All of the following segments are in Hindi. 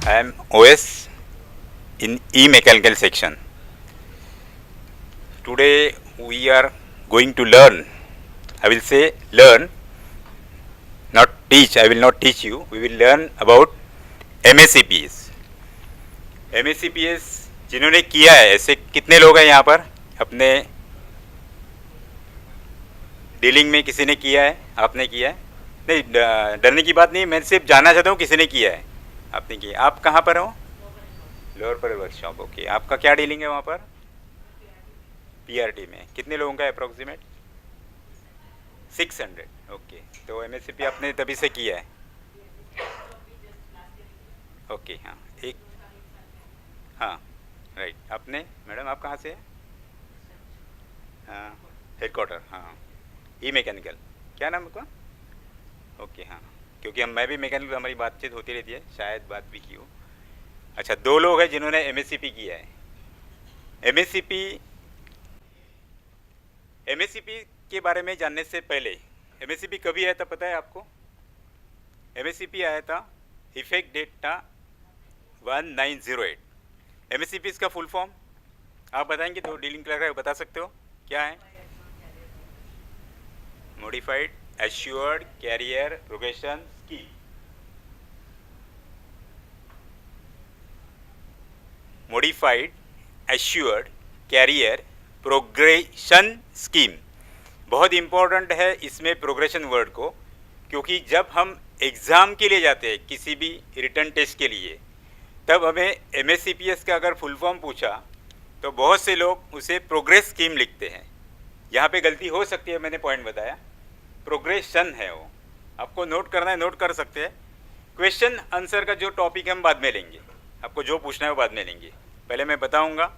I am OS in E-Mechanical section. Today we are going to learn. I will say learn, not teach. I will not teach you. We will learn about MACPS. MACPS जिन्होंने किया है, ऐसे कितने लोग हैं यहाँ पर? अपने डीलिंग में किसी ने किया है? आपने किया है? नहीं, डरने की बात नहीं, मैं सिर्फ जानना चाहता हूँ किसी ने किया है. आपने किया. आप कहाँ पर हो? लोअर पर वर्कशॉप. ओके. आपका क्या डीलिंग है वहाँ पर? पीआरटी में. कितने लोगों का अप्रोक्सीमेट? 600. ओके. तो एमएससीपी आपने तभी से किया है. ओके. हाँ, एक. हाँ, राइट. आपने मैडम, आप कहाँ से हैं? हाँ, हेडक्वार्टर. हाँ, ई मैकेनिकल. क्या नाम आपका? ओके. हाँ, क्योंकि मैं भी मैकेनिकल, हमारी बातचीत होती रहती है, शायद बात भी की हो. अच्छा, 2 लोग हैं जिन्होंने एमएससीपी किया है. एमएससीपी के बारे में जानने से पहले, एमएससीपी कभी आया था पता है आपको? एमएससीपी आया था, इफेक्ट डेट था 1908. एमएससीपी इसका फुल फॉर्म आप बताएंगे तो डीलिंग क्लर्क बता सकते हो क्या है? Modified assured career progression scheme. Modified assured career progression scheme. बहुत इंपॉर्टेंट है इसमें प्रोग्रेशन वर्ड को, क्योंकि जब हम एग्ज़ाम के लिए जाते हैं किसी भी रिटर्न टेस्ट के लिए, तब हमें एमएससीपीएस का अगर फुल फॉर्म पूछा तो बहुत से लोग उसे प्रोग्रेस स्कीम लिखते हैं. यहाँ पे गलती हो सकती है, मैंने पॉइंट बताया, प्रोग्रेशन है वो. आपको नोट करना है, नोट कर सकते हैं. क्वेश्चन आंसर का जो टॉपिक हम बाद में लेंगे, आपको जो पूछना है वो बाद में लेंगे. पहले मैं बताऊंगा.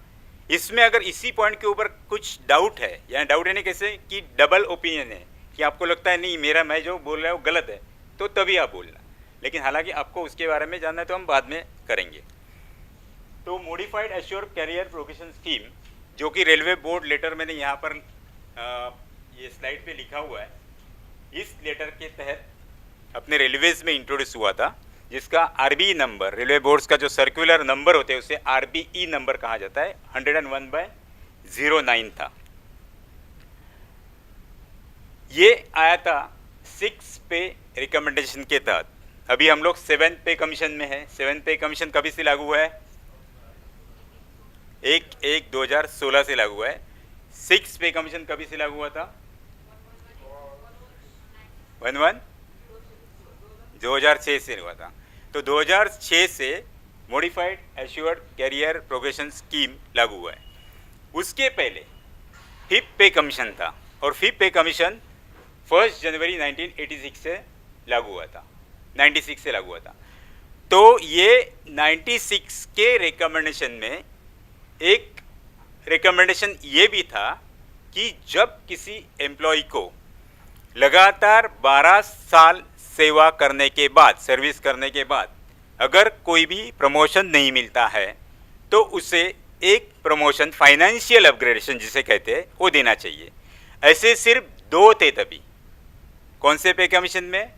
इसमें अगर इसी पॉइंट के ऊपर कुछ डाउट है, या डाउट है नहीं कैसे कि डबल ओपिनियन है, कि आपको लगता है नहीं मेरा मैं जो बोल रहा हूँ वो गलत है, तो तभी आप बोलना. लेकिन हालांकि आपको उसके बारे में जानना है तो हम बाद में करेंगे. तो modified assure career progression scheme, जो कि रेलवे बोर्ड लेटर मैंने यहाँ पर ये स्लाइड पे लिखा हुआ है, इस लेटर के तहत अपने रेलवेज में इंट्रोड्यूस हुआ था, जिसका आरबीई नंबर, रेलवे बोर्ड्स का जो सर्कुलर नंबर होते हैं उसे आरबीई नंबर कहा जाता है, 101/09 था. ये आया था 6 पे रिकमेंडेशन के तहत. अभी हम लोग 7 पे कमीशन में है. 7 पे कमीशन कभी से लागू हुआ है? 1/1/2016 से लागू हुआ है. 6 पे कमीशन कभी से लागू हुआ था? 2006 से हुआ था. तो 2006 से modified assured career progression scheme लागू हुआ है. उसके पहले 5th पे कमीशन था, और 5th पे कमीशन 1 जनवरी 1986 से लागू हुआ था, 96 से लागू हुआ था. तो ये 96 के रिकमेंडेशन में एक रिकमेंडेशन ये भी था कि जब किसी एम्प्लॉय को लगातार 12 साल सेवा करने के बाद, सर्विस करने के बाद, अगर कोई भी प्रमोशन नहीं मिलता है तो उसे एक प्रमोशन, फाइनेंशियल अपग्रेडेशन जिसे कहते हैं, वो देना चाहिए. ऐसे सिर्फ 2 थे तभी. कौन से पे कमीशन में?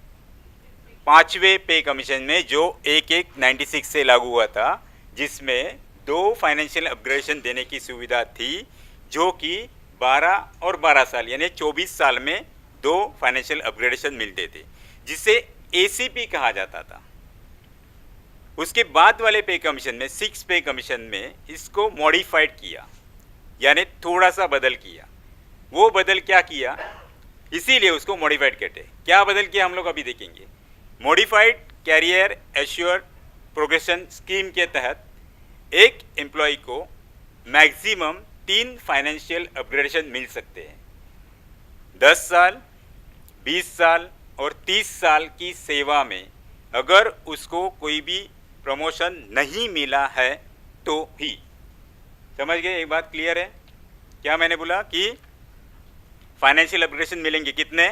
5वें पे कमीशन में, जो 1/1/96 से लागू हुआ था, जिसमें 2 फाइनेंशियल अपग्रेडेशन देने की सुविधा थी, जो कि 12 और 12 साल यानी 24 साल में 2 फाइनेंशियल अपग्रेडेशन मिलते थे, जिसे एसीपी कहा जाता था. उसके बाद वाले पे कमीशन में, 6 पे कमीशन में, इसको मॉडिफाइड किया, यानी थोड़ा सा बदल किया. वो बदल क्या किया, इसीलिए उसको मॉडिफाइड कहते हैं. क्या बदल किया हम लोग अभी देखेंगे. Modified career assured progression scheme के तहत एक एम्प्लॉय को मैक्सिमम 3 फाइनेंशियल अपग्रेडेशन मिल सकते हैं. 10 साल, 20 साल और 30 साल की सेवा में अगर उसको कोई भी प्रमोशन नहीं मिला है तो ही. समझ गए? एक बात क्लियर है? क्या मैंने बोला कि फाइनेंशियल अपग्रेडेशन मिलेंगे कितने?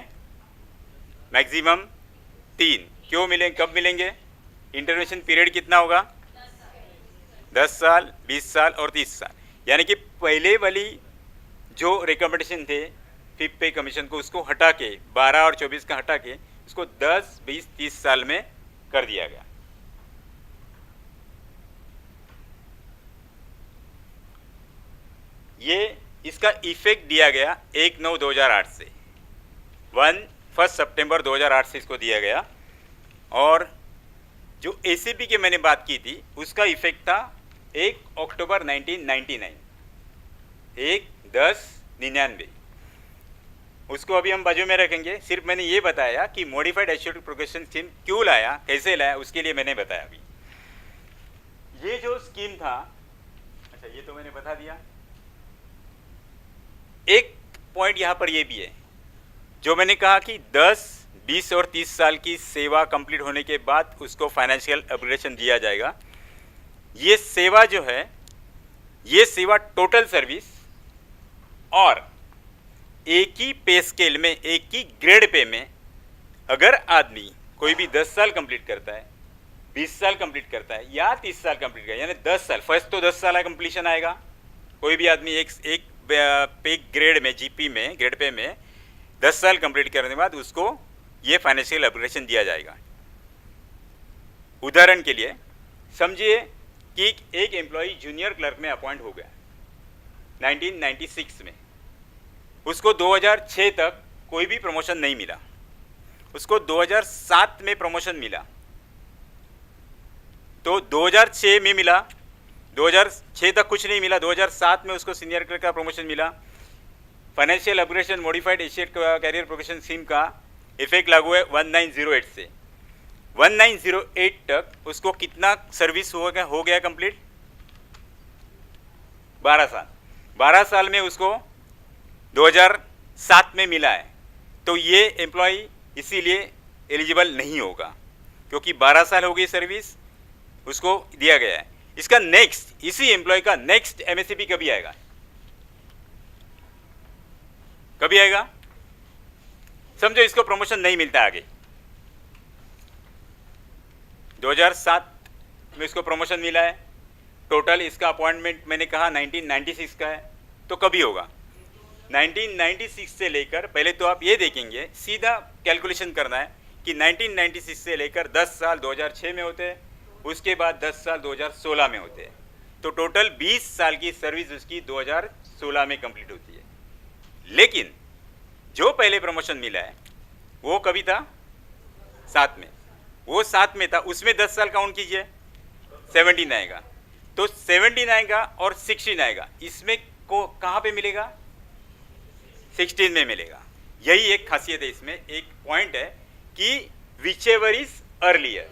मैक्सिमम 3. क्यों मिलेंगे, कब मिलेंगे? इंटरवेंशन पीरियड कितना होगा? 10 साल, 20 साल और 30 साल. यानी कि पहले वाली जो रिकमेंडेशन थे 5th पे कमीशन को, उसको हटा के 12 और 24 का हटा के उसको 10, 20, 30 साल में कर दिया गया. ये इसका इफेक्ट दिया गया 1/9/2008 से 1 सितंबर 2008 से इसको दिया गया। और जो एसीपी की मैंने बात की थी उसका इफेक्ट था 1 अक्टूबर 1999, 1/10/99। उसको अभी हम बाजू में रखेंगे। सिर्फ मैंने ये बताया कि मॉडिफाइड एश्योर्ड प्रोग्रेशन स्कीम क्यों लाया, कैसे लाया, उसके लिए मैंने बताया। अभी ये जो स्कीम था, अच्छा ये तो मैंने बता दिया। एक पॉइंट यहाँ पर ये भी है, जो मैंने कहा कि 10, 20 और 30 साल की सेवा कंप्लीट होने के बाद उसको फाइनेंशियल अपग्रेडेशन दिया जाएगा। ये सेवा जो है, ये सेवा टोटल सर्विस और एक ही पे स्केल में, एक ही ग्रेड पे में, अगर आदमी कोई भी 10 साल कंप्लीट करता है, 20 साल कंप्लीट करता है या 30 साल कंप्लीट करता है, यानी 10 साल, फर्स्ट तो 10 साल का कंप्लीशन आएगा। कोई भी आदमी एक पे ग्रेड में, जीपी में, ग्रेड पे में 10 साल कंप्लीट करने के बाद उसको ये फाइनेंशियल अपग्रेडेशन दिया जाएगा। उदाहरण के लिए समझिए कि एक एम्प्लॉय जूनियर क्लर्क में अपॉइंट हो गया 1996 में, उसको 2006 तक कोई भी प्रमोशन नहीं मिला, उसको 2007 में प्रमोशन मिला, तो 2006 में मिला, 2006 तक कुछ नहीं मिला, 2007 में उसको सीनियर क्लर्क का प्रमोशन मिला। Financial upgradation modified assured career progression scheme का इफेक्ट लागू है 1908 से 1908 तक उसको कितना सर्विस हो गया कंप्लीट? 12 साल। 12 साल में उसको 2007 में मिला है, तो ये एम्प्लॉय इसीलिए एलिजिबल नहीं होगा, क्योंकि 12 साल हो गई सर्विस, उसको दिया गया है। इसका नेक्स्ट, इसी एम्प्लॉय का नेक्स्ट एमएससीपी कभी आएगा? कभी आएगा? समझो इसको प्रमोशन नहीं मिलता आगे, 2007 में इसको प्रमोशन मिला है, टोटल इसका अपॉइंटमेंट मैंने कहा 1996 का है, तो कभी होगा? 1996 से लेकर, पहले तो आप ये देखेंगे, सीधा कैलकुलेशन करना है कि 1996 से लेकर 10 साल 2006 में होते हैं, उसके बाद 10 साल 2016 में होते हैं, तो टोटल 20 साल की सर्विस उसकी 2016 में कंप्लीट होती है। लेकिन जो पहले प्रमोशन मिला है वो कभी था? 7 में, वो 7 में था, उसमें 10 साल काउंट कीजिए, 17 आएगा, तो 17 आएगा और 16 आएगा, इसमें को कहाँ पे मिलेगा? 16 में मिलेगा। यही एक खासियत है इसमें, एक पॉइंट है कि विच एवर इज अर्लियर,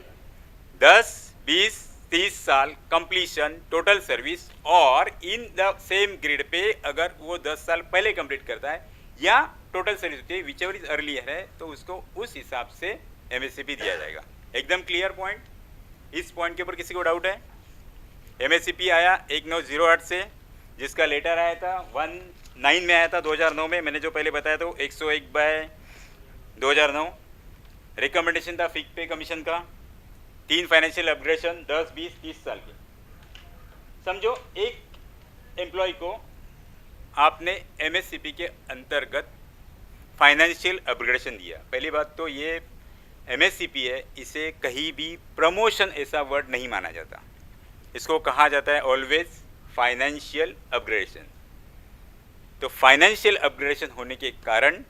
10, 20, 30 साल कंप्लीशन टोटल सर्विस, और in the same grade pay अगर वो 10 साल पहले कंप्लीट करता है या टोटल सर्विस होती है, विच एवर इज अर्लियर है, तो उसको उस हिसाब से एमएससीपी दिया जाएगा। एकदम क्लियर पॉइंट? इस पॉइंट के ऊपर किसी को डाउट है? एमएससीपी आया 1908 से, जिसका लेटर आया था 19 में आया था 2009 में, मैंने जो पहले बताया था 101/2009। रिकमेंडेशन था फिक्स पे कमीशन का, 3 फाइनेंशियल अपग्रेडेशन 10, 20, 30 साल के। समझो एक एम्प्लॉय को आपने एमएससीपी के अंतर्गत फाइनेंशियल अपग्रेडेशन दिया। पहली बात तो ये एमएससीपी है, इसे कहीं भी प्रमोशन ऐसा वर्ड नहीं माना जाता, इसको कहा जाता है ऑलवेज फाइनेंशियल अपग्रेडेशन। तो फाइनेंशियल अपग्रेडेशन होने के कारण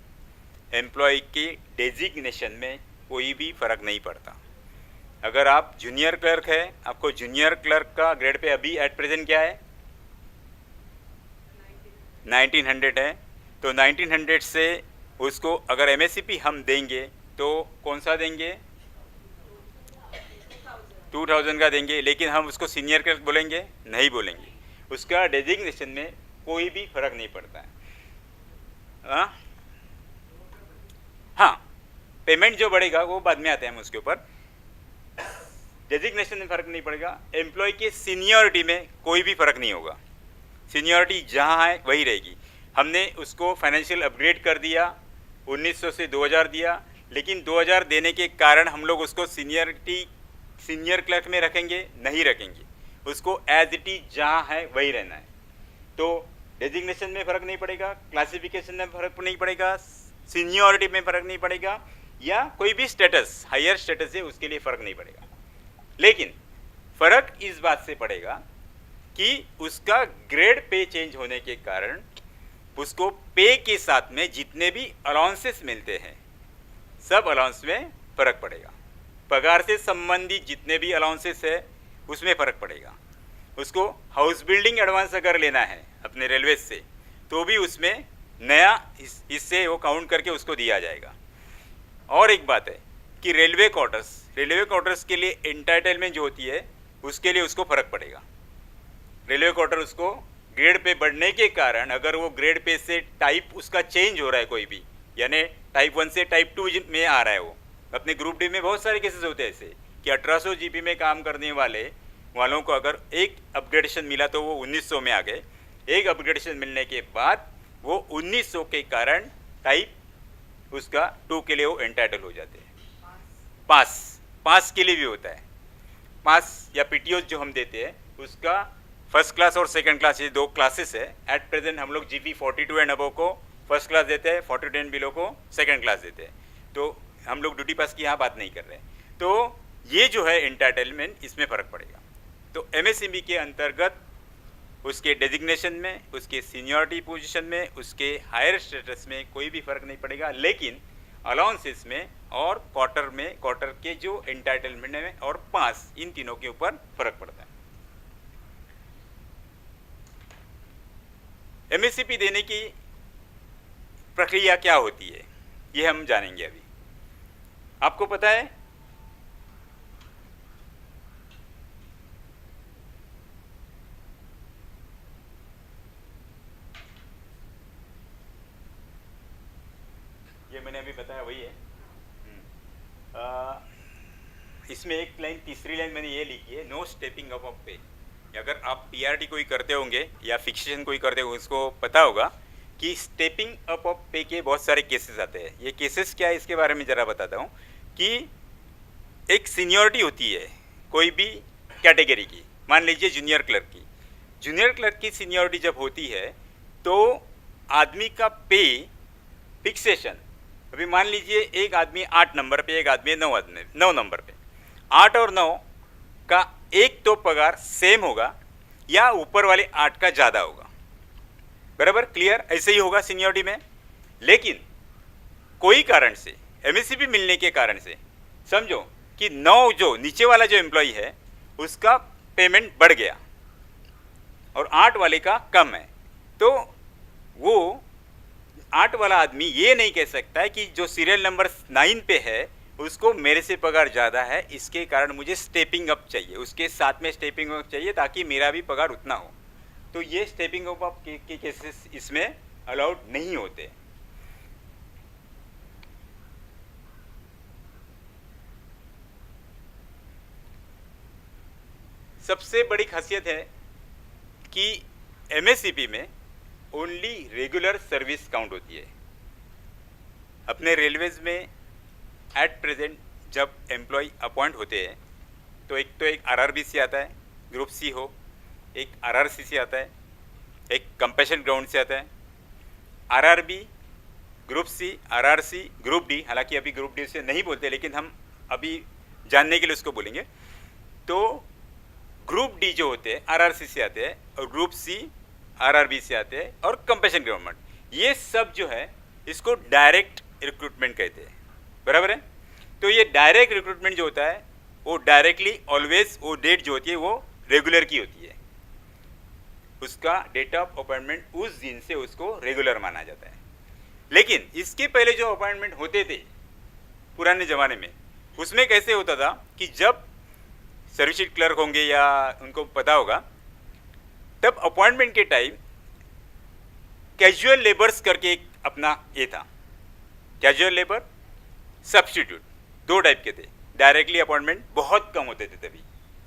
एम्प्लॉय के डेजिग्नेशन में कोई भी फर्क नहीं पड़ता। अगर आप जूनियर क्लर्क है, आपको जूनियर क्लर्क का ग्रेड पे अभी एट प्रेजेंट क्या है? 1900 है, तो 1900 से उसको अगर एमएससीपी हम देंगे तो कौन सा देंगे? 2000 का देंगे, लेकिन हम उसको सीनियर क्लर्क बोलेंगे? नहीं बोलेंगे, उसका डेजिग्नेशन में कोई भी फर्क नहीं पड़ता है। हाँ, पेमेंट जो बढ़ेगा वो बाद में आते हैं हम उसके ऊपर, डेजिग्नेशन में फर्क नहीं पड़ेगा। एम्प्लॉय के सीनियरिटी में कोई भी फर्क नहीं होगा, सीनियरिटी जहाँ है वही रहेगी। हमने उसको फाइनेंशियल अपग्रेड कर दिया, 1900 से 2000 दिया, लेकिन 2000 देने के कारण हम लोग उसको सीनियर क्लर्क में रखेंगे? नहीं रखेंगे, उसको एज इट इज जहाँ है वही रहना है। तो डेजिग्नेशन में फ़र्क नहीं पड़ेगा, क्लासिफिकेशन में फ़र्क नहीं पड़ेगा, सीनियरिटी में फ़र्क नहीं पड़ेगा, या कोई भी स्टेटस, हायर स्टेटस है उसके लिए फ़र्क नहीं पड़ेगा। लेकिन फ़र्क इस बात से पड़ेगा कि उसका ग्रेड पे चेंज होने के कारण उसको पे के साथ में जितने भी अलाउंसेस मिलते हैं सब अलाउंस में फ़र्क पड़ेगा। पगार से संबंधित जितने भी अलाउंसेस है उसमें फ़र्क पड़ेगा। उसको हाउस बिल्डिंग एडवांस अगर लेना है अपने रेलवे से तो भी उसमें नया इससे वो काउंट करके उसको दिया जाएगा। और एक बात है कि रेलवे क्वार्टर्स के लिए एंटाइटलमेंट जो होती है उसके लिए उसको फ़र्क पड़ेगा। रेलवे क्वार्टर उसको ग्रेड पे बढ़ने के कारण अगर वो ग्रेड पे से टाइप उसका चेंज हो रहा है कोई भी, यानी टाइप 1 से टाइप 2 में आ रहा है, वो अपने ग्रुप डी में बहुत सारे केसेस होते हैं ऐसे कि 1800 जीपी में काम करने वालों को अगर एक अपग्रेडेशन मिला तो वो 1900 में आ गए। एक अपग्रेडेशन मिलने के बाद वो 1900 के कारण टाइप उसका 2 के लिए वो एंटाइटल हो जाते हैं। पास के लिए भी होता है। पास या पीटीओ जो हम देते हैं उसका फर्स्ट क्लास और सेकंड क्लास, ये 2 क्लासेस है। एट प्रेजेंट हम लोग जीपी 42 एंड अबव को फर्स्ट क्लास देते हैं, 42 एंड बिलो को सेकंड क्लास देते हैं। तो हम लोग ड्यूटी पास की यहाँ बात नहीं कर रहे हैं। तो ये जो है एंटाइटलमेंट, इसमें फ़र्क पड़ेगा। तो एमएसएमई के अंतर्गत उसके डेजिग्नेशन में, उसके सीनियरिटी पोजीशन में, उसके हायर स्टेटस में कोई भी फ़र्क नहीं पड़ेगा, लेकिन अलाउंसेस में और क्वार्टर के जो एंटाइटलमेंट में और पास, इन तीनों के ऊपर फ़र्क पड़ता है। एमएससीपी देने की प्रक्रिया क्या होती है ये हम जानेंगे अभी। आपको पता है ये मैंने अभी बताया वही है। इसमें एक लाइन, तीसरी लाइन मैंने ये लिखी है, नो स्टेपिंग अप ऑफ पे। अगर आप पीआरटी कोई करते होंगे या फिक्सेशन कोई करते होंगे उसको पता होगा कि स्टेपिंग अप ऑफ पे के बहुत सारे केसेस आते हैं। ये केसेस क्या है इसके बारे में ज़रा बताता हूँ कि एक सीनियरिटी होती है कोई भी कैटेगरी की, मान लीजिए जूनियर क्लर्क की सीनियरिटी जब होती है तो आदमी का पे फिक्सेशन, अभी मान लीजिए एक आदमी 8 नंबर पे, एक आदमी 9 नंबर पे, 8 और 9 का एक तो पगार सेम होगा या ऊपर वाले 8 का ज़्यादा होगा। बराबर क्लियर, ऐसे ही होगा सीनियरिटी में। लेकिन कोई कारण से एमएससीपी मिलने के कारण से समझो कि 9 जो नीचे वाला जो एम्प्लॉय है उसका पेमेंट बढ़ गया और 8 वाले का कम है, तो वो 8 वाला आदमी ये नहीं कह सकता है कि जो सीरियल नंबर 9 पे है उसको मेरे से पगार ज़्यादा है, इसके कारण मुझे स्टेपिंग अप चाहिए, उसके साथ में स्टेपिंग अप चाहिए ताकि मेरा भी पगार उतना हो। तो ये स्टेपिंग अप के केसेस इसमें अलाउड नहीं होते। सबसे बड़ी खासियत है कि एमएससीपी में ओनली रेगुलर सर्विस काउंट होती है। अपने रेलवेज में एट प्रेजेंट जब एम्प्लॉय अपॉइंट होते हैं तो एक आरआरबी आता है, ग्रुप सी हो, एक आरआरसी से आता है, एक कंपैशन ग्राउंड से आता है। RRB, group C, RRC, group D, हालांकि अभी ग्रुप डी से नहीं बोलते लेकिन हम अभी जानने के लिए उसको बोलेंगे। तो ग्रुप डी जो होते हैं आरआरसी से आते हैं और ग्रुप सी आरआरबी से आते हैं और कंपैशन ग्राउंड, ये सब जो है इसको डायरेक्ट रिक्रूटमेंट कहते हैं। बराबर है। तो ये डायरेक्ट रिक्रूटमेंट जो होता है वो डायरेक्टली ऑलवेज वो डेट जो होती है वो रेगुलर की होती है, उसका डेट ऑफ अपॉइंटमेंट उस दिन से उसको रेगुलर माना जाता है। लेकिन इसके पहले जो अपॉइंटमेंट होते थे पुराने ज़माने में, उसमें कैसे होता था कि जब सर्विस शीट क्लर्क होंगे या उनको पता होगा, तब अपॉइंटमेंट के टाइम कैजुअल लेबर्स करके एक अपना ये था, कैजुअल लेबर, सब्स्टिट्यूट, 2 टाइप के थे। डायरेक्टली अपॉइंटमेंट बहुत कम होते थे, तभी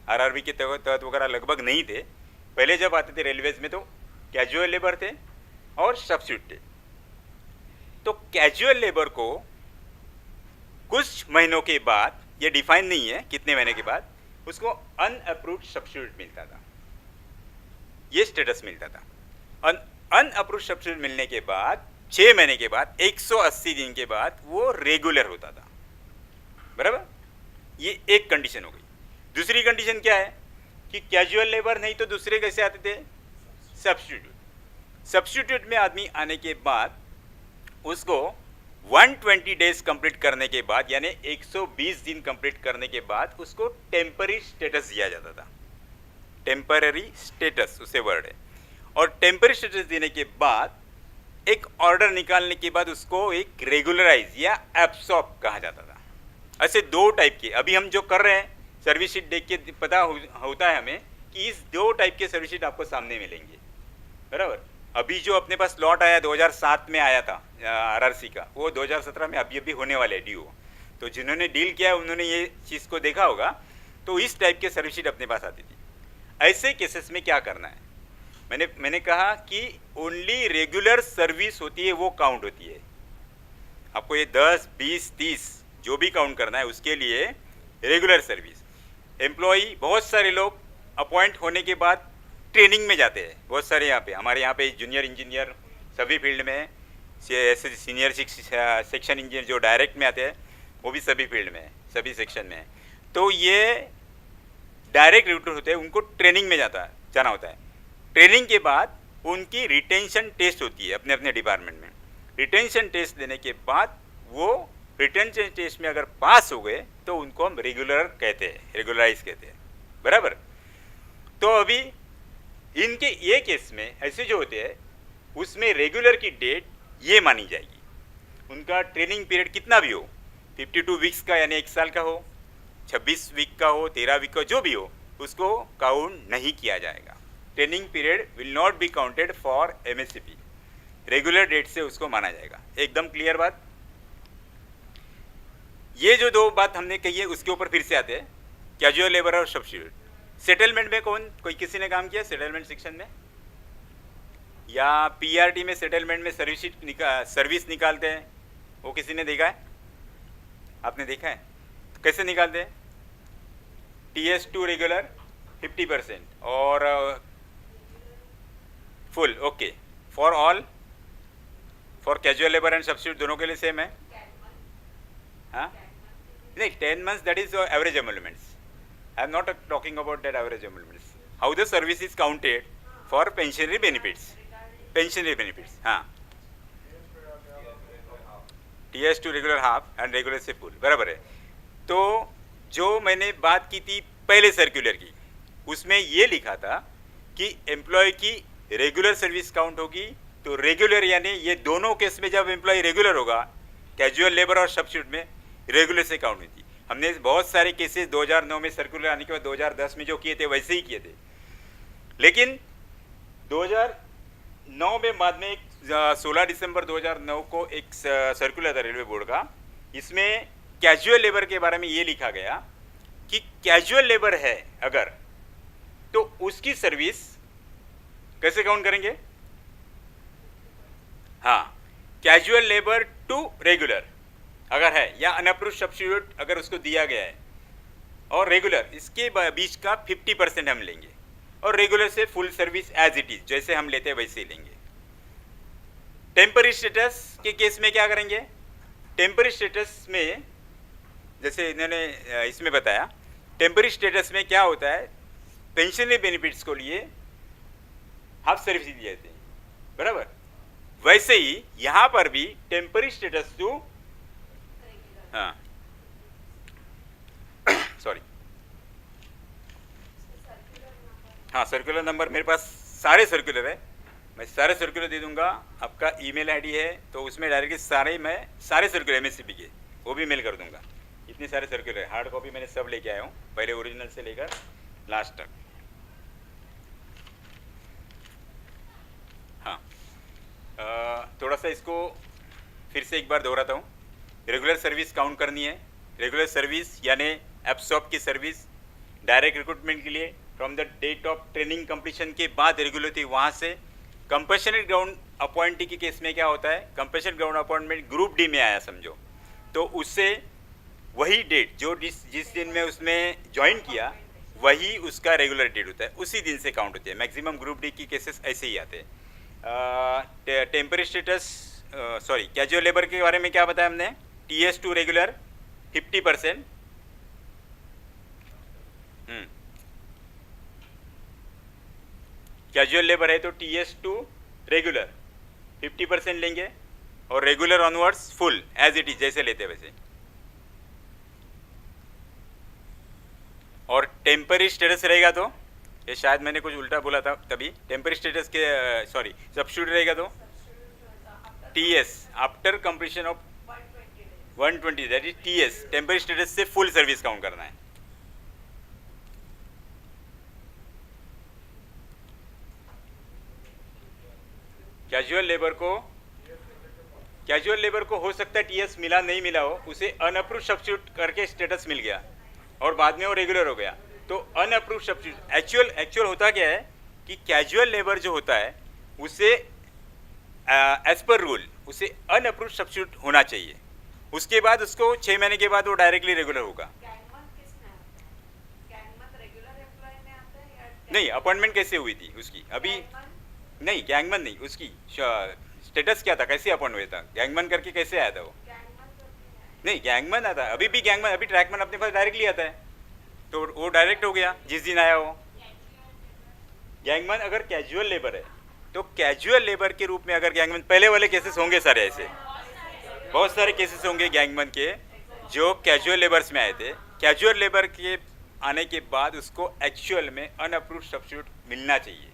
आरआरबी के तहत वगैरह लगभग नहीं थे। पहले जब आते थे रेलवेज में तो कैजुअल लेबर थे और सब्स्टिट्यूट थे। तो कैजुअल लेबर को कुछ महीनों के बाद, ये डिफाइन नहीं है कितने महीने के बाद, उसको अनअप्रूव्ड सब्स्टिट्यूट मिलता था, ये स्टेटस मिलता था। अनअप्रूव्ड सब्स्टिट्यूट मिलने के बाद 6 महीने के बाद, 180 दिन के बाद वो रेगुलर होता था। बराबर, ये एक कंडीशन हो गई। दूसरी कंडीशन क्या है कि कैजुअल लेबर नहीं तो दूसरे कैसे आते थे, सब्स्टिट्यूट। सब्स्टिट्यूट में आदमी आने के बाद उसको 120 डेज कंप्लीट करने के बाद, यानी 120 दिन कंप्लीट करने के बाद उसको टेम्पररी स्टेटस दिया जाता था। टेम्पररी स्टेटस उसे वर्ड है। और टेम्पररी स्टेटस देने के बाद एक ऑर्डर निकालने के बाद उसको एक रेगुलराइज या एब्सॉर्ब कहा जाता था। ऐसे दो टाइप के अभी हम जो कर रहे हैं, सर्विस शीट देख के पता होता है हमें कि इस दो टाइप के सर्विस शीट आपको सामने मिलेंगे, बराबर। अभी जो अपने पास लॉट आया 2007 में आया था आरआरसी का, वो 2017 में अभी अभी होने वाले ड्यू। तो जिन्होंने डील किया उन्होंने ये चीज़ को देखा होगा। तो इस टाइप के सर्विस शीट अपने पास आती थी। ऐसे केसेस में क्या करना है, मैंने कहा कि ओनली रेगुलर सर्विस होती है वो काउंट होती है। आपको ये 10, 20, 30 जो भी काउंट करना है उसके लिए रेगुलर सर्विस। एम्प्लॉई बहुत सारे लोग अपॉइंट होने के बाद ट्रेनिंग में जाते हैं, बहुत सारे यहाँ पे हमारे यहाँ पे जूनियर इंजीनियर सभी फील्ड में, ऐसे सीनियर सेक्शन इंजीनियर जो डायरेक्ट में आते हैं वो भी सभी फील्ड में है, सभी सेक्शन में है। तो ये डायरेक्ट रिक्रूटर होते हैं, उनको ट्रेनिंग में जाना होता है। ट्रेनिंग के बाद उनकी रिटेंशन टेस्ट होती है अपने अपने डिपार्टमेंट में। रिटेंशन टेस्ट देने के बाद वो रिटेंशन टेस्ट में अगर पास हो गए तो उनको हम रेगुलर कहते हैं, रेगुलराइज कहते हैं, बराबर। तो अभी इनके ये केस में ऐसे जो होते हैं उसमें रेगुलर की डेट ये मानी जाएगी, उनका ट्रेनिंग पीरियड कितना भी हो, 52 वीक्स का यानी 1 साल का हो, 26 वीक का हो, 13 वीक का जो भी हो, उसको काउंट नहीं किया जाएगा। Training period will not be counted for MSCP. Regular date से उसको माना जाएगा। एकदम क्लियर बात। ये जो दो बात हमने कही है उसके ऊपर फिर से आते हैं, कैजुअल लेबर और सब्स्टिट्यूट। सेटलमेंट में किसी ने काम किया सेटलमेंट सेक्शन में, या पीआरटी में सेटलमेंट में सर्विस निकालते हैं, वो किसी ने देखा है? आपने देखा है? तो कैसे निकालते हैं? TS2 रेगुलर 50% और full okay for all, for casual labour and substitute दोनों के लिए सेम है। हाँ नहीं, 10 months that is average emoluments. I am not talking about that average emoluments. How the service is counted for pensionary benefits. Pensionary benefits. हाँ, TS2 regular half and regular से फुल, बराबर है। तो जो मैंने बात की थी पहले सर्कुलर की, उसमें ये लिखा था कि एम्प्लॉय की रेगुलर सर्विस काउंट होगी। तो रेगुलर यानी ये दोनों केस में जब एम्प्लॉय रेगुलर होगा, कैजुअल लेबर और सब्स्टिट्यूट में रेगुलर से काउंट हुई थी। हमने बहुत सारे केसेस 2009 में सर्कुलर आने के बाद 2010 में जो किए थे वैसे ही किए थे। लेकिन 2009 में बाद में 16 दिसंबर 2009 को एक सर्कुलर था रेलवे बोर्ड का, इसमें कैजुअल लेबर के बारे में ये लिखा गया कि कैजुअल लेबर है अगर, तो उसकी सर्विस कैसे काउंट करेंगे? हाँ, कैजुअल लेबर टू रेगुलर अगर है, या अनअप्रूव्ड सब्स्टिट्यूट अगर उसको दिया गया है, और रेगुलर इसके बीच का 50% हम लेंगे, और रेगुलर से full service as it is जैसे हम लेते हैं वैसे ही लेंगे। टेम्पररी स्टेटस के केस में क्या करेंगे? टेम्पररी स्टेटस में जैसे इन्होंने इसमें बताया, टेम्पररी स्टेटस में क्या होता है, पेंशनरी बेनिफिट्स को लिए हाफ सर्विस दी जाती है, बराबर। वैसे ही यहाँ पर भी टेम्पररी स्टेटस टू, हाँ सॉरी, हाँ सर्कुलर नंबर मेरे पास सारे सर्कुलर है, मैं सारे सर्कुलर दे दूंगा। आपका ईमेल आईडी है तो उसमें डायरेक्टली सारे सर्कुलर एमएससीपी के वो भी मेल कर दूंगा। इतने सारे सर्कुलर है, हार्ड कॉपी मैंने सब लेके आया हूँ, पहले ओरिजिनल से लेकर लास्ट तक। हाँ, थोड़ा सा इसको फिर से एक बार दोहराता हूँ। रेगुलर सर्विस काउंट करनी है। रेगुलर सर्विस यानी एब्सॉर्ब की सर्विस डायरेक्ट रिक्रूटमेंट के लिए from the date of training completion के बाद रेगुलर थी, वहाँ से कंपल्सरी ग्राउंड अपॉइंटी के केस में क्या होता है, compulsory ground appointment group D में आया समझो, तो उससे वही डेट जो जिस दिन में उसमें ज्वाइन किया वही उसका रेगुलर डेट होता है, उसी दिन से काउंट होती है। मैक्सिमम ग्रुप डी की केसेस ऐसे ही आते हैं। Temporary status sorry casual labour के बारे में क्या बताया हमने? TS2 रेगुलर 50%, कैजुअल लेबर है तो TS टू रेगुलर 50% लेंगे और regular onwards full as it is जैसे लेते वैसे। और टेम्पररी स्टेटस रहेगा तो ये शायद मैंने कुछ उल्टा बोला था तभी, टेम्पररी स्टेटस के सॉरी सब्स्टिट्यूट रहेगा तो TS after completion of 120 that is TS, temporary status से फुल सर्विस काउंट करना है। कैजुअल लेबर को हो सकता है TS मिला नहीं मिला हो, उसे अनअप्रूव सब्स्टिट्यूट करके स्टेटस मिल गया और बाद में वो रेगुलर हो गया, तो अनअप्रूव सब्स्टिट्यूट। एक्चुअल होता क्या है कि कैजुअल लेबर जो होता है उसे एज पर रूल उसे अनअप्रूव सब्स्टिट्यूट होना चाहिए, उसके बाद उसको 6 महीने के बाद वो डायरेक्टली रेगुलर होगा। नहीं, अपॉइंटमेंट कैसे हुई थी उसकी अभी? नहीं, गैंगमैन नहीं, उसकी स्टेटस क्या था, कैसे अपॉइंट हुआ था? गैंगमैन करके कैसे आया था वो? नहीं, गैंगमैन आता है, अभी भी गैंगमैन, अभी ट्रैकमैन अपने पास डायरेक्टली आता है, तो वो डायरेक्ट हो गया जिस दिन आया वो। गैंगमैन अगर कैजुअल लेबर है तो कैजुअल लेबर के रूप में अगर गैंगमैन, पहले वाले केसेस होंगे सारे ऐसे, बहुत सारे केसेस होंगे गैंगमैन के जो कैजुअल लेबर्स में आए थे। कैजुअल लेबर के आने के बाद उसको एक्चुअल में अनअप्रूव्ड सब्स्टिट्यूट मिलना चाहिए,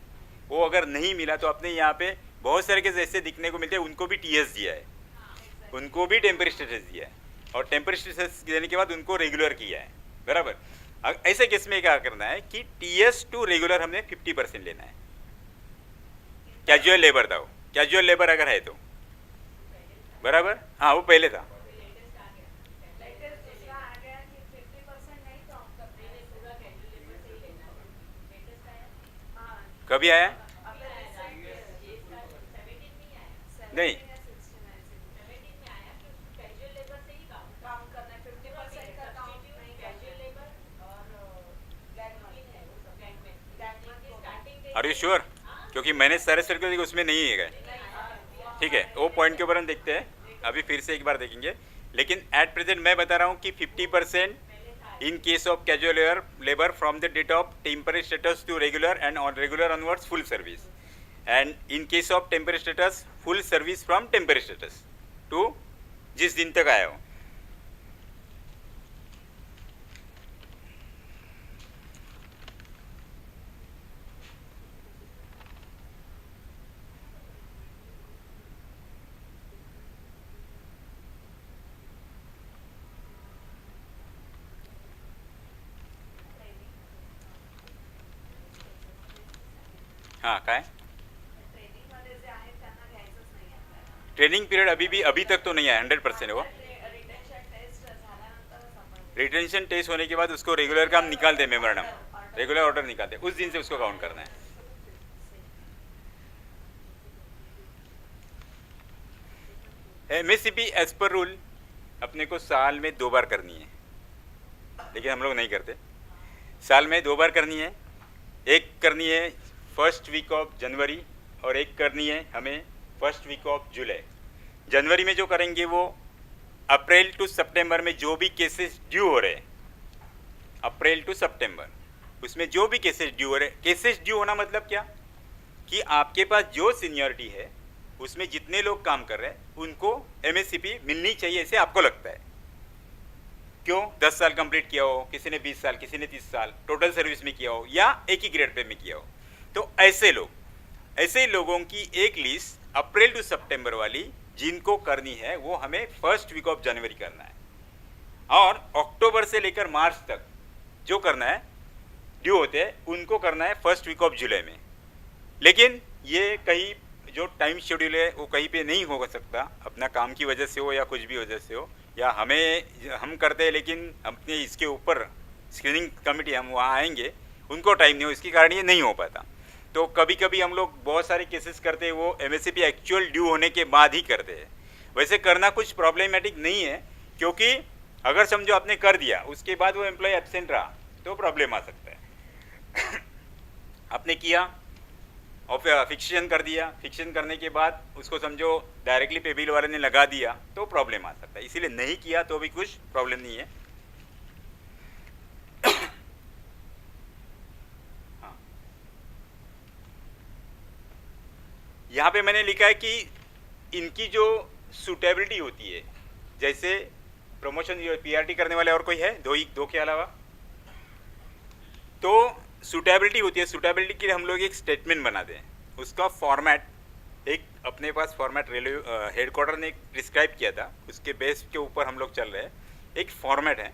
वो अगर नहीं मिला तो अपने यहाँ पे बहुत सारे केस ऐसे दिखने को मिलते हैं, उनको भी TS दिया है, उनको भी टेम्पररी स्टेटस दिया है और टेम्पररी स्टेटस देने के बाद उनको रेगुलर किया है, बराबर। ऐसे केस में क्या करना है कि TS टू रेगुलर हमने 50% लेना है। कैजुअल लेबर था वो, कैजुअल लेबर अगर है तो, बराबर, हाँ वो पहले था। कभी आया? नहीं, आर यू श्योर? क्योंकि मैंने सारे सर्कल उसमें नहीं है गए, ठीक है, वो पॉइंट के ऊपर हम देखते हैं, अभी फिर से एक बार देखेंगे। लेकिन एट प्रेजेंट मैं बता रहा हूँ कि 50% in case of casual labor from the date of temporary status to regular and on regular onwards full service, and in case of temporary status full service from temporary status to जिस दिन तक आया हो। हाँ, काय ट्रेनिंग पीरियड अभी तक तो नहीं आया, 100% है वो। रिटेंशन टेस्ट होने के बाद उसको रेगुलर का हम निकालते हैं, मेमोरेंडम रेगुलर ऑर्डर निकालते हैं, उस दिन से उसको काउंट करना है। MSCP एज पर रूल अपने को साल में 2 बार करनी है, लेकिन हम लोग नहीं करते। साल में 2 बार करनी है, एक करनी है फर्स्ट वीक ऑफ जनवरी और एक करनी है हमें फर्स्ट वीक ऑफ जुलाई। जनवरी में जो करेंगे वो अप्रैल टू सितंबर में जो भी केसेस ड्यू हो रहे हैं, अप्रैल टू सितंबर, उसमें जो भी केसेस ड्यू हो रहे हैं, केसेस ड्यू होना मतलब क्या कि आपके पास जो सीनियरिटी है उसमें जितने लोग काम कर रहे हैं उनको MSCP मिलनी चाहिए, ऐसे आपको लगता है। क्यों? 10 साल कंप्लीट किया हो, किसी ने 20 साल, किसी ने 30 साल टोटल सर्विस में किया हो या एक ही ग्रेड पे में किया हो, तो ऐसे लोगों की एक लिस्ट अप्रैल टू सितंबर वाली जिनको करनी है वो हमें फर्स्ट वीक ऑफ जनवरी करना है, और अक्टूबर से लेकर मार्च तक जो करना है ड्यू होते हैं उनको करना है फर्स्ट वीक ऑफ जुलाई में। लेकिन ये कहीं जो टाइम शेड्यूल है वो कहीं पे नहीं हो सकता, अपना काम की वजह से हो या कुछ भी वजह से हो, या हम करते हैं लेकिन अपने इसके ऊपर स्क्रीनिंग कमेटी हम वहाँ आएंगे, उनको टाइम नहीं हो, इसके कारण ये नहीं हो पाता। तो कभी कभी हम लोग बहुत सारे केसेस करते हैं वो MSCP एक्चुअल ड्यू होने के बाद ही करते हैं। वैसे करना कुछ प्रॉब्लमेटिक नहीं है, क्योंकि अगर समझो आपने कर दिया उसके बाद वो एम्प्लॉय एब्सेंट रहा तो प्रॉब्लम आ सकता है। आपने किया और फिक्सेशन कर दिया, फिक्सेशन करने के बाद उसको समझो डायरेक्टली पे बिल वाले ने लगा दिया तो प्रॉब्लम आ सकता है, इसीलिए नहीं किया तो भी कुछ प्रॉब्लम नहीं है। हाँ, यहाँ पे मैंने लिखा है कि इनकी जो सूटेबिलिटी होती है, जैसे प्रमोशन पीआरटी करने वाले और कोई है दो के अलावा, तो सूटेबिलिटी होती है। सूटेबिलिटी के लिए हम लोग एक स्टेटमेंट बनाते हैं, उसका फॉर्मेट एक अपने पास फॉर्मेट रेलवे हेडक्वार्टर ने प्रिस्क्राइब किया था, उसके बेस के ऊपर हम लोग चल रहे हैं। एक फॉर्मेट है,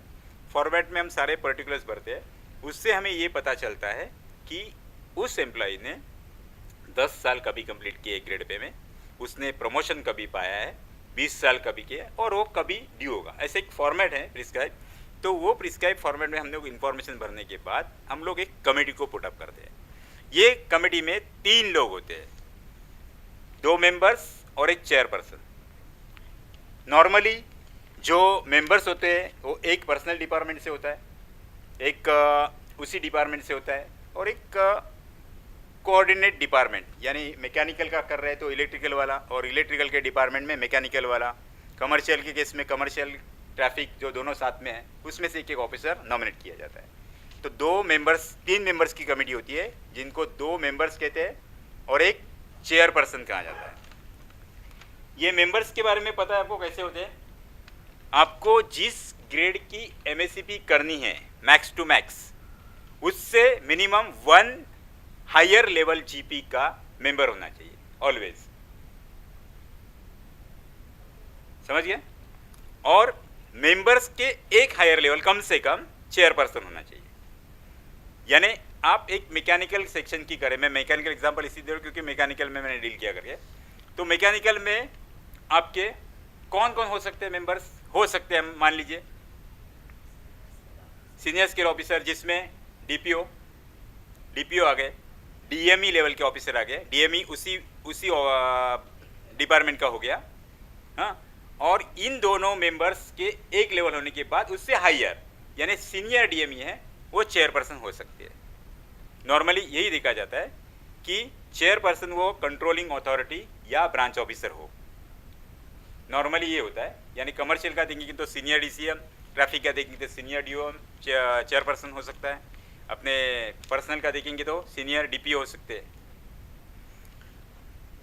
फॉर्मेट में हम सारे पर्टिकुलर्स भरते हैं, उससे हमें ये पता चलता है कि उस एम्प्लॉय ने 10 साल कभी कंप्लीट किए ग्रेड पे में, उसने प्रमोशन कभी पाया है, 20 साल कभी किया और वो कभी ड्यू होगा। ऐसे एक फॉर्मेट है प्रिस्क्राइब। तो वो प्रिस्क्राइब फॉर्मेट में हम लोग इन्फॉर्मेशन भरने के बाद हम लोग एक कमेटी को पुटअप करते हैं। ये कमेटी में 3 लोग होते हैं, 2 मेंबर्स और एक चेयरपर्सन। नॉर्मली जो मेंबर्स होते हैं वो एक पर्सनल डिपार्टमेंट से होता है, एक उसी डिपार्टमेंट से होता है, और एक कोऑर्डिनेट डिपार्टमेंट, यानी मैकेनिकल का कर रहे हैं तो इलेक्ट्रिकल वाला, और इलेक्ट्रिकल के डिपार्टमेंट में मैकेनिकल वाला, कमर्शियल के केस में कमर्शियल, ट्रैफिक जो दोनों साथ में है उसमें से एक ऑफिसर नॉमिनेट किया जाता है। तो 3 मेंबर्स की कमेटी होती है, जिनको 2 मेंबर्स कहते हैं और एक चेयरपर्सन कहा जाता है। ये मेंबर्स के बारे में पता है आपको कैसे होते हैं? आपको जिस ग्रेड की एमएससीपी करनी है मैक्स टू मैक्स, उससे मिनिमम 1 हायर लेवल जीपी का मेंबर होना चाहिए ऑलवेज, समझ गए? और मेंबर्स के एक हायर लेवल कम से कम चेयरपर्सन होना चाहिए। यानी आप एक मैकेनिकल सेक्शन की करें, मैं मैकेनिकल एग्जांपल इसी दे रहा हूं क्योंकि मैकेनिकल में मैंने डील किया करके, तो मैकेनिकल में आपके कौन कौन हो सकते हैं मेंबर्स? हो सकते हैं, मान लीजिए सीनियर स्केल ऑफिसर, जिसमें डीपीओ आ गए, डीएमई लेवल के ऑफिसर आ गए, डीएमई उसी डिपार्टमेंट का हो गया, हाँ। और इन दोनों मेंबर्स के एक लेवल होने के बाद उससे हायर यानी सीनियर डीएमई है, वो चेयरपर्सन हो सकते हैं। नॉर्मली यही देखा जाता है कि चेयरपर्सन वो कंट्रोलिंग अथॉरिटी या ब्रांच ऑफिसर हो, नॉर्मली ये होता है। यानी कमर्शियल का देखेंगे तो सीनियर डीसीएम, ट्रैफिक का देखेंगे तो सीनियर डीओएम चेयरपर्सन हो सकता है, अपने पर्सनल का देखेंगे तो सीनियर डीपीओ हो सकते हैं।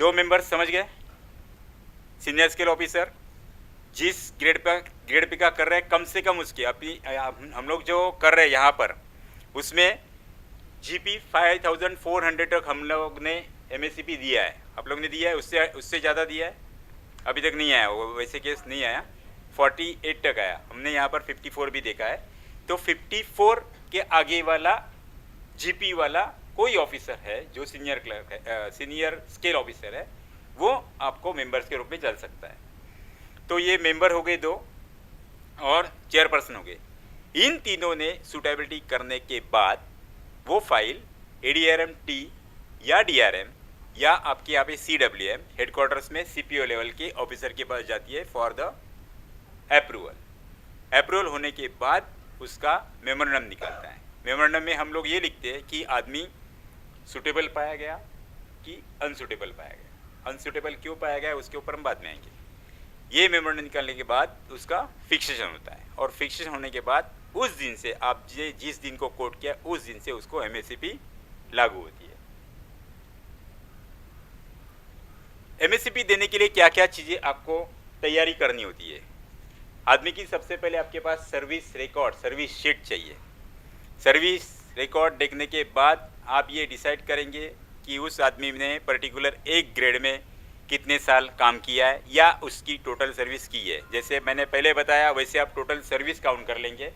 2 मेंबर्स समझ गए? सीनियर स्केल ऑफिसर जिस ग्रेड पे का कर रहे हैं, कम से कम उसकी अपनी हम लोग जो कर रहे हैं यहाँ पर, उसमें जीपी 5400 तक हम लोग ने एमएससीपी दिया है। आप लोग ने दिया है, उससे ज़्यादा दिया है, अभी तक नहीं आया, वो वैसे केस नहीं आया, 48 तक आया। हमने यहाँ पर 54 भी देखा है। तो 54 के आगे वाला जीपी वाला कोई ऑफिसर है जो सीनियर क्लर्क है, सीनियर स्केल ऑफिसर है, वो आपको मेंबर्स के रूप में चल सकता है। तो ये मेंबर हो गए 2 और चेयरपर्सन हो गए। इन तीनों ने सूटेबिलिटी करने के बाद वो फाइल एडीआरएम टी या डीआरएम या आपके यहाँ पे सीडब्ल्यूएम हेडक्वार्टर्स में सीपीओ लेवल के ऑफिसर के पास जाती है फॉर द अप्रूवल होने के बाद उसका मेमोरेंडम निकलता है। मेमोरेंडम में हम लोग ये लिखते हैं कि आदमी सूटेबल पाया गया कि अनसूटेबल पाया गया। अनसूटेबल क्यों पाया गया उसके ऊपर हम बाद में आएंगे। ये मेमोरेंडम निकालने के बाद उसका फिक्सेशन होता है, और फिक्सेशन होने के बाद उस दिन से आप जिस दिन को कोट किया उस दिन से उसको एमएससीपी लागू होती है। एमएससीपी देने के लिए क्या क्या चीज़ें आपको तैयारी करनी होती है? आदमी की सबसे पहले आपके पास सर्विस रिकॉर्ड, सर्विस शीट चाहिए। सर्विस रिकॉर्ड देखने के बाद आप ये डिसाइड करेंगे कि उस आदमी ने पर्टिकुलर एक ग्रेड में कितने साल काम किया है या उसकी टोटल सर्विस की है। जैसे मैंने पहले बताया वैसे आप टोटल सर्विस काउंट कर लेंगे,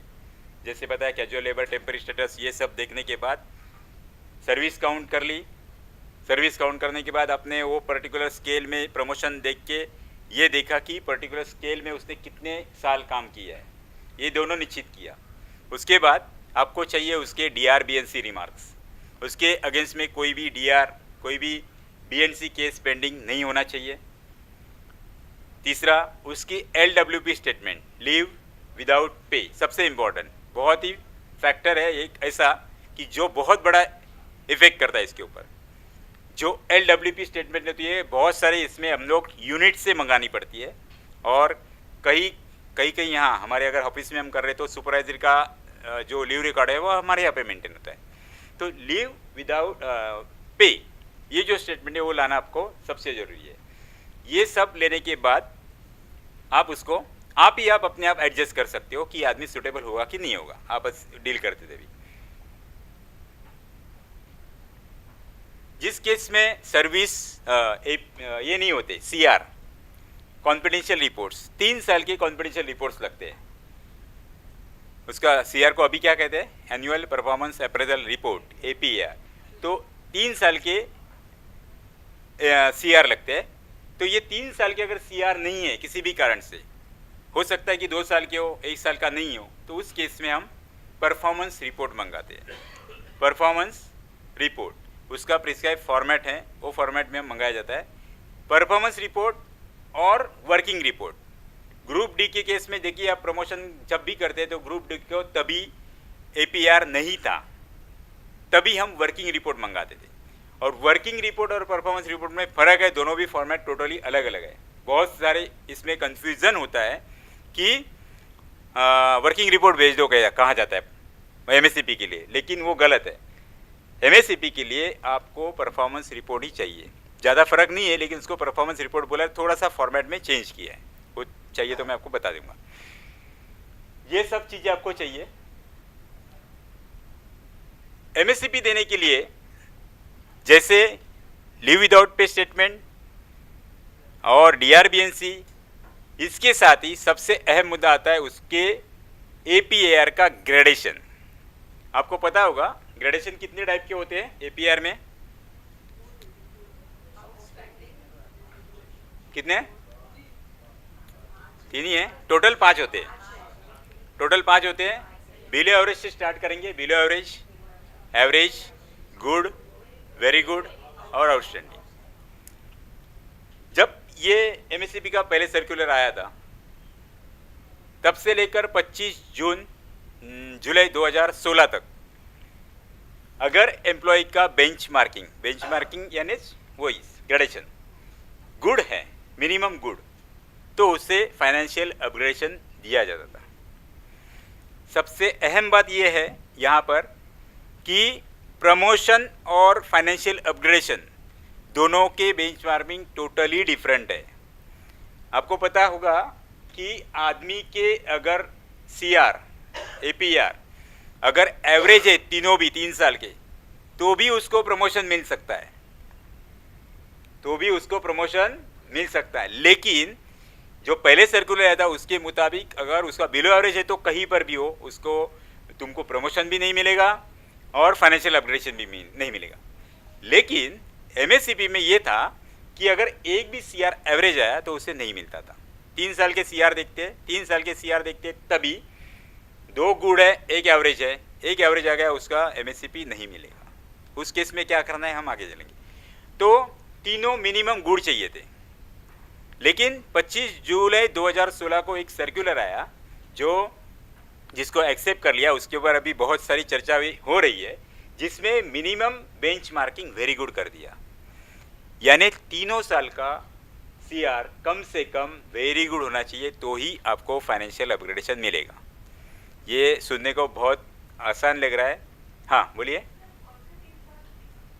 जैसे बताया कैजुअल लेबर, टेम्पररी स्टेटस, ये सब देखने के बाद सर्विस काउंट कर ली। सर्विस काउंट करने के बाद आपने वो पर्टिकुलर स्केल में प्रमोशन देख के ये देखा कि पर्टिकुलर स्केल में उसने कितने साल काम किया है, ये दोनों निश्चित किया। उसके बाद आपको चाहिए उसके डीआर बीएनसी रिमार्क्स, उसके अगेंस्ट में कोई भी डीआर, कोई भी बीएनसी केस पेंडिंग नहीं होना चाहिए। तीसरा, उसकी एलडब्ल्यूपी स्टेटमेंट, लीव विदाउट पे, सबसे इम्पोर्टेंट, बहुत ही फैक्टर है एक ऐसा कि जो बहुत बड़ा इफेक्ट करता है इसके ऊपर। जो एलडब्ल्यूपी स्टेटमेंट होती है बहुत सारे इसमें हम लोग यूनिट से मंगानी पड़ती है, और कहीं यहाँ हमारे अगर ऑफिस में हम कर रहे तो सुपरवाइजर का जो लीव रिकॉर्ड है वो हमारे यहाँ पे मेंटेन होता है। तो लीव विदाउट पे ये जो स्टेटमेंट है वो लाना आपको सबसे ज़रूरी है। ये सब लेने के बाद आप उसको आप अपने आप एडजस्ट कर सकते हो कि आदमी सुटेबल होगा कि नहीं होगा, आप बस डील करते थे भी। जिस केस में सर्विस ये नहीं होते, CR कॉन्फिडेंशियल रिपोर्ट्स, 3 साल के कॉन्फिडेंशियल रिपोर्ट्स लगते हैं। उसका CR को अभी क्या कहते हैं, annual performance appraisal report, APAR। तो 3 साल के CR लगते हैं। तो ये 3 साल के अगर CR नहीं है किसी भी कारण से, हो सकता है कि 2 साल के हो, 1 साल का नहीं हो, तो उस केस में हम परफॉर्मेंस रिपोर्ट मंगाते हैं। परफॉर्मेंस रिपोर्ट उसका प्रिस्क्राइब फॉर्मेट है, वो फॉर्मेट में मंगाया जाता है। परफॉर्मेंस रिपोर्ट और वर्किंग रिपोर्ट। ग्रुप डी के केस में देखिए, आप प्रमोशन जब भी करते हैं तो ग्रुप डी को तभी APR नहीं था, तभी हम वर्किंग रिपोर्ट मंगाते थे। और वर्किंग रिपोर्ट और परफॉर्मेंस रिपोर्ट में फ़र्क है, दोनों भी फॉर्मेट टोटली अलग अलग है। बहुत सारे इसमें कन्फ्यूज़न होता है कि वर्किंग रिपोर्ट भेज दो कहा जाता है MSCP के लिए, लेकिन वो गलत है। MSCP के लिए आपको परफॉर्मेंस रिपोर्ट ही चाहिए। ज़्यादा फर्क नहीं है, लेकिन उसको परफॉर्मेंस रिपोर्ट बोला, थोड़ा सा फॉर्मेट में चेंज किया है। वो चाहिए तो मैं आपको बता दूंगा। ये सब चीज़ें आपको चाहिए। MSCP देने के लिए जैसे लीव विदाउट पे स्टेटमेंट और DRBNC, इसके साथ ही सबसे अहम मुद्दा आता है उसके APAR का ग्रेडेशन। आपको पता होगा ग्रेडेशन कितने टाइप के होते हैं APAR में? कितने? 3 ही है, टोटल 5 होते हैं। टोटल 5 होते हैं। बिलो एवरेज से स्टार्ट करेंगे। Below average, average, good, very good और आउटस्टैंडिंग। जब ये MSCP का पहले सर्कुलर आया था, तब से लेकर 25 जुलाई 2016 तक अगर एम्प्लॉय का बेंचमार्किंग यानी वही ग्रेडेशन गुड है, मिनिमम गुड, तो उसे फाइनेंशियल अपग्रेडेशन दिया जाता था। सबसे अहम बात यह है यहाँ पर कि प्रमोशन और फाइनेंशियल अपग्रेडेशन दोनों के बेंचमार्किंग टोटली डिफरेंट है। आपको पता होगा कि आदमी के अगर CR, APR अगर एवरेज है, तीनों भी 3 साल के, तो भी उसको प्रमोशन मिल सकता है। लेकिन जो पहले सर्कुलर आया था उसके मुताबिक अगर उसका बिलो एवरेज है तो कहीं पर भी हो, उसको तुमको प्रमोशन भी नहीं मिलेगा और फाइनेंशियल अपग्रेडेशन भी नहीं मिलेगा। लेकिन MSCP में ये था कि अगर एक भी CR एवरेज आया तो उसे नहीं मिलता था। 3 साल के CR देखते तभी 2 गुड है, 1 एवरेज है, 1 एवरेज आ गया, उसका MSCP नहीं मिलेगा। उस केस में क्या करना है हम आगे चलेंगे। तो तीनों मिनिमम गुड चाहिए थे। लेकिन 25 जुलाई 2016 को एक सर्कुलर आया जिसको एक्सेप्ट कर लिया। उसके ऊपर अभी बहुत सारी चर्चा भी हो रही है, जिसमें मिनिमम बेंचमार्किंग वेरी गुड कर दिया। यानी 3 साल का CR कम से कम वेरी गुड होना चाहिए, तो ही आपको फाइनेंशियल अपग्रेडेशन मिलेगा। ये सुनने को बहुत आसान लग रहा है। हाँ बोलिए।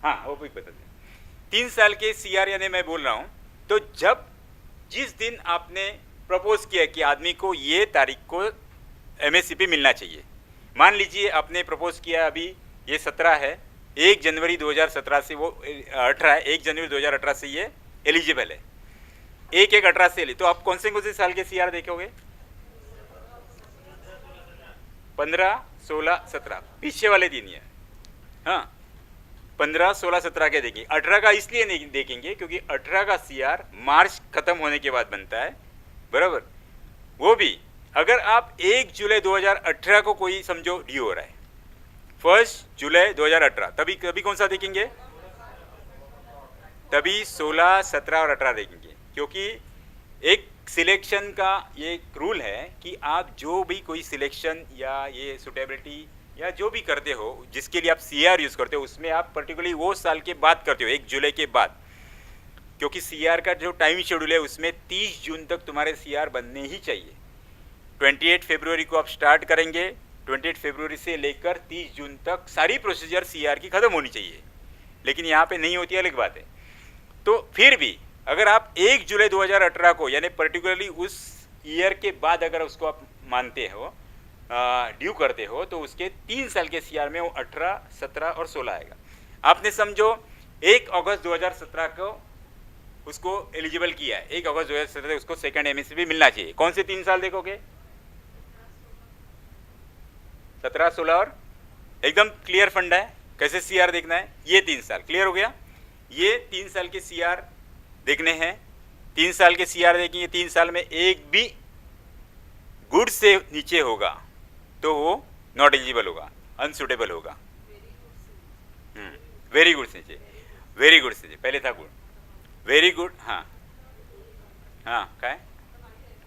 हाँ वो भी बता दें। 3 साल के CR यानी मैं बोल रहा हूँ, तो जिस दिन आपने प्रपोज किया कि आदमी को ये तारीख को MSCP मिलना चाहिए, मान लीजिए आपने प्रपोज किया अभी ये 17 है, 1 जनवरी 2017 से वो 18 है, 1 जनवरी 2018 से ये एलिजिबल है, 1/1/18 से तो आप कौन से साल के CR देखोगे? 15, 16, 17 पीछे वाले दिन है। हाँ 15, 16, 17 के देखेंगे। 18 का इसलिए नहीं देखेंगे क्योंकि 18 का CR मार्च खत्म होने के बाद बनता है, बराबर। वो भी अगर आप 1 जुलाई 2018 को कोई समझो ड्यू हो रहा है, 1 जुलाई 2018, तभी कौन सा देखेंगे? तभी 16, 17 और 18 देखेंगे। क्योंकि एक सिलेक्शन का ये रूल है कि आप जो भी कोई सिलेक्शन या ये सुटेबिलिटी या जो भी करते हो, जिसके लिए आप CR यूज़ करते हो, उसमें आप पर्टिकुलरली वो साल के बाद करते हो, 1 जुलाई के बाद। क्योंकि CR का जो टाइम शेड्यूल है उसमें 30 जून तक तुम्हारे CR बनने ही चाहिए। 28 फरवरी को आप स्टार्ट करेंगे, 28 फरवरी से लेकर 30 जून तक सारी प्रोसीजर CR की ख़त्म होनी चाहिए। लेकिन यहाँ पे नहीं होती, अलग बात है। तो फिर भी अगर आप 1 जुलाई 2018 को यानी पर्टिकुलरली उस ईयर के बाद अगर उसको आप मानते हो, ड्यू करते हो, तो उसके 3 साल के सीआर में वो 18, 17 और 16 आएगा। आपने समझो 1 अगस्त 2017 को उसको एलिजिबल किया है, 1 अगस्त 2017 उसको सेकंड एमएसपी मिलना चाहिए। कौन से 3 साल देखोगे? 17, 16 और एकदम क्लियर फंड है। कैसे सीआर देखना है? ये 3 साल क्लियर हो गया। ये 3 साल के सीआर देखने हैं। 3 साल के सीआर देखेंगे, 3 साल में एक भी गुड से नीचे होगा तो वो नॉट एलिजिबल होगा, अनसुटेबल होगा। वेरी गुड से नीचे, वेरी गुड से नीचे, पहले था गुड, वेरी गुड। हाँ हाँ, काय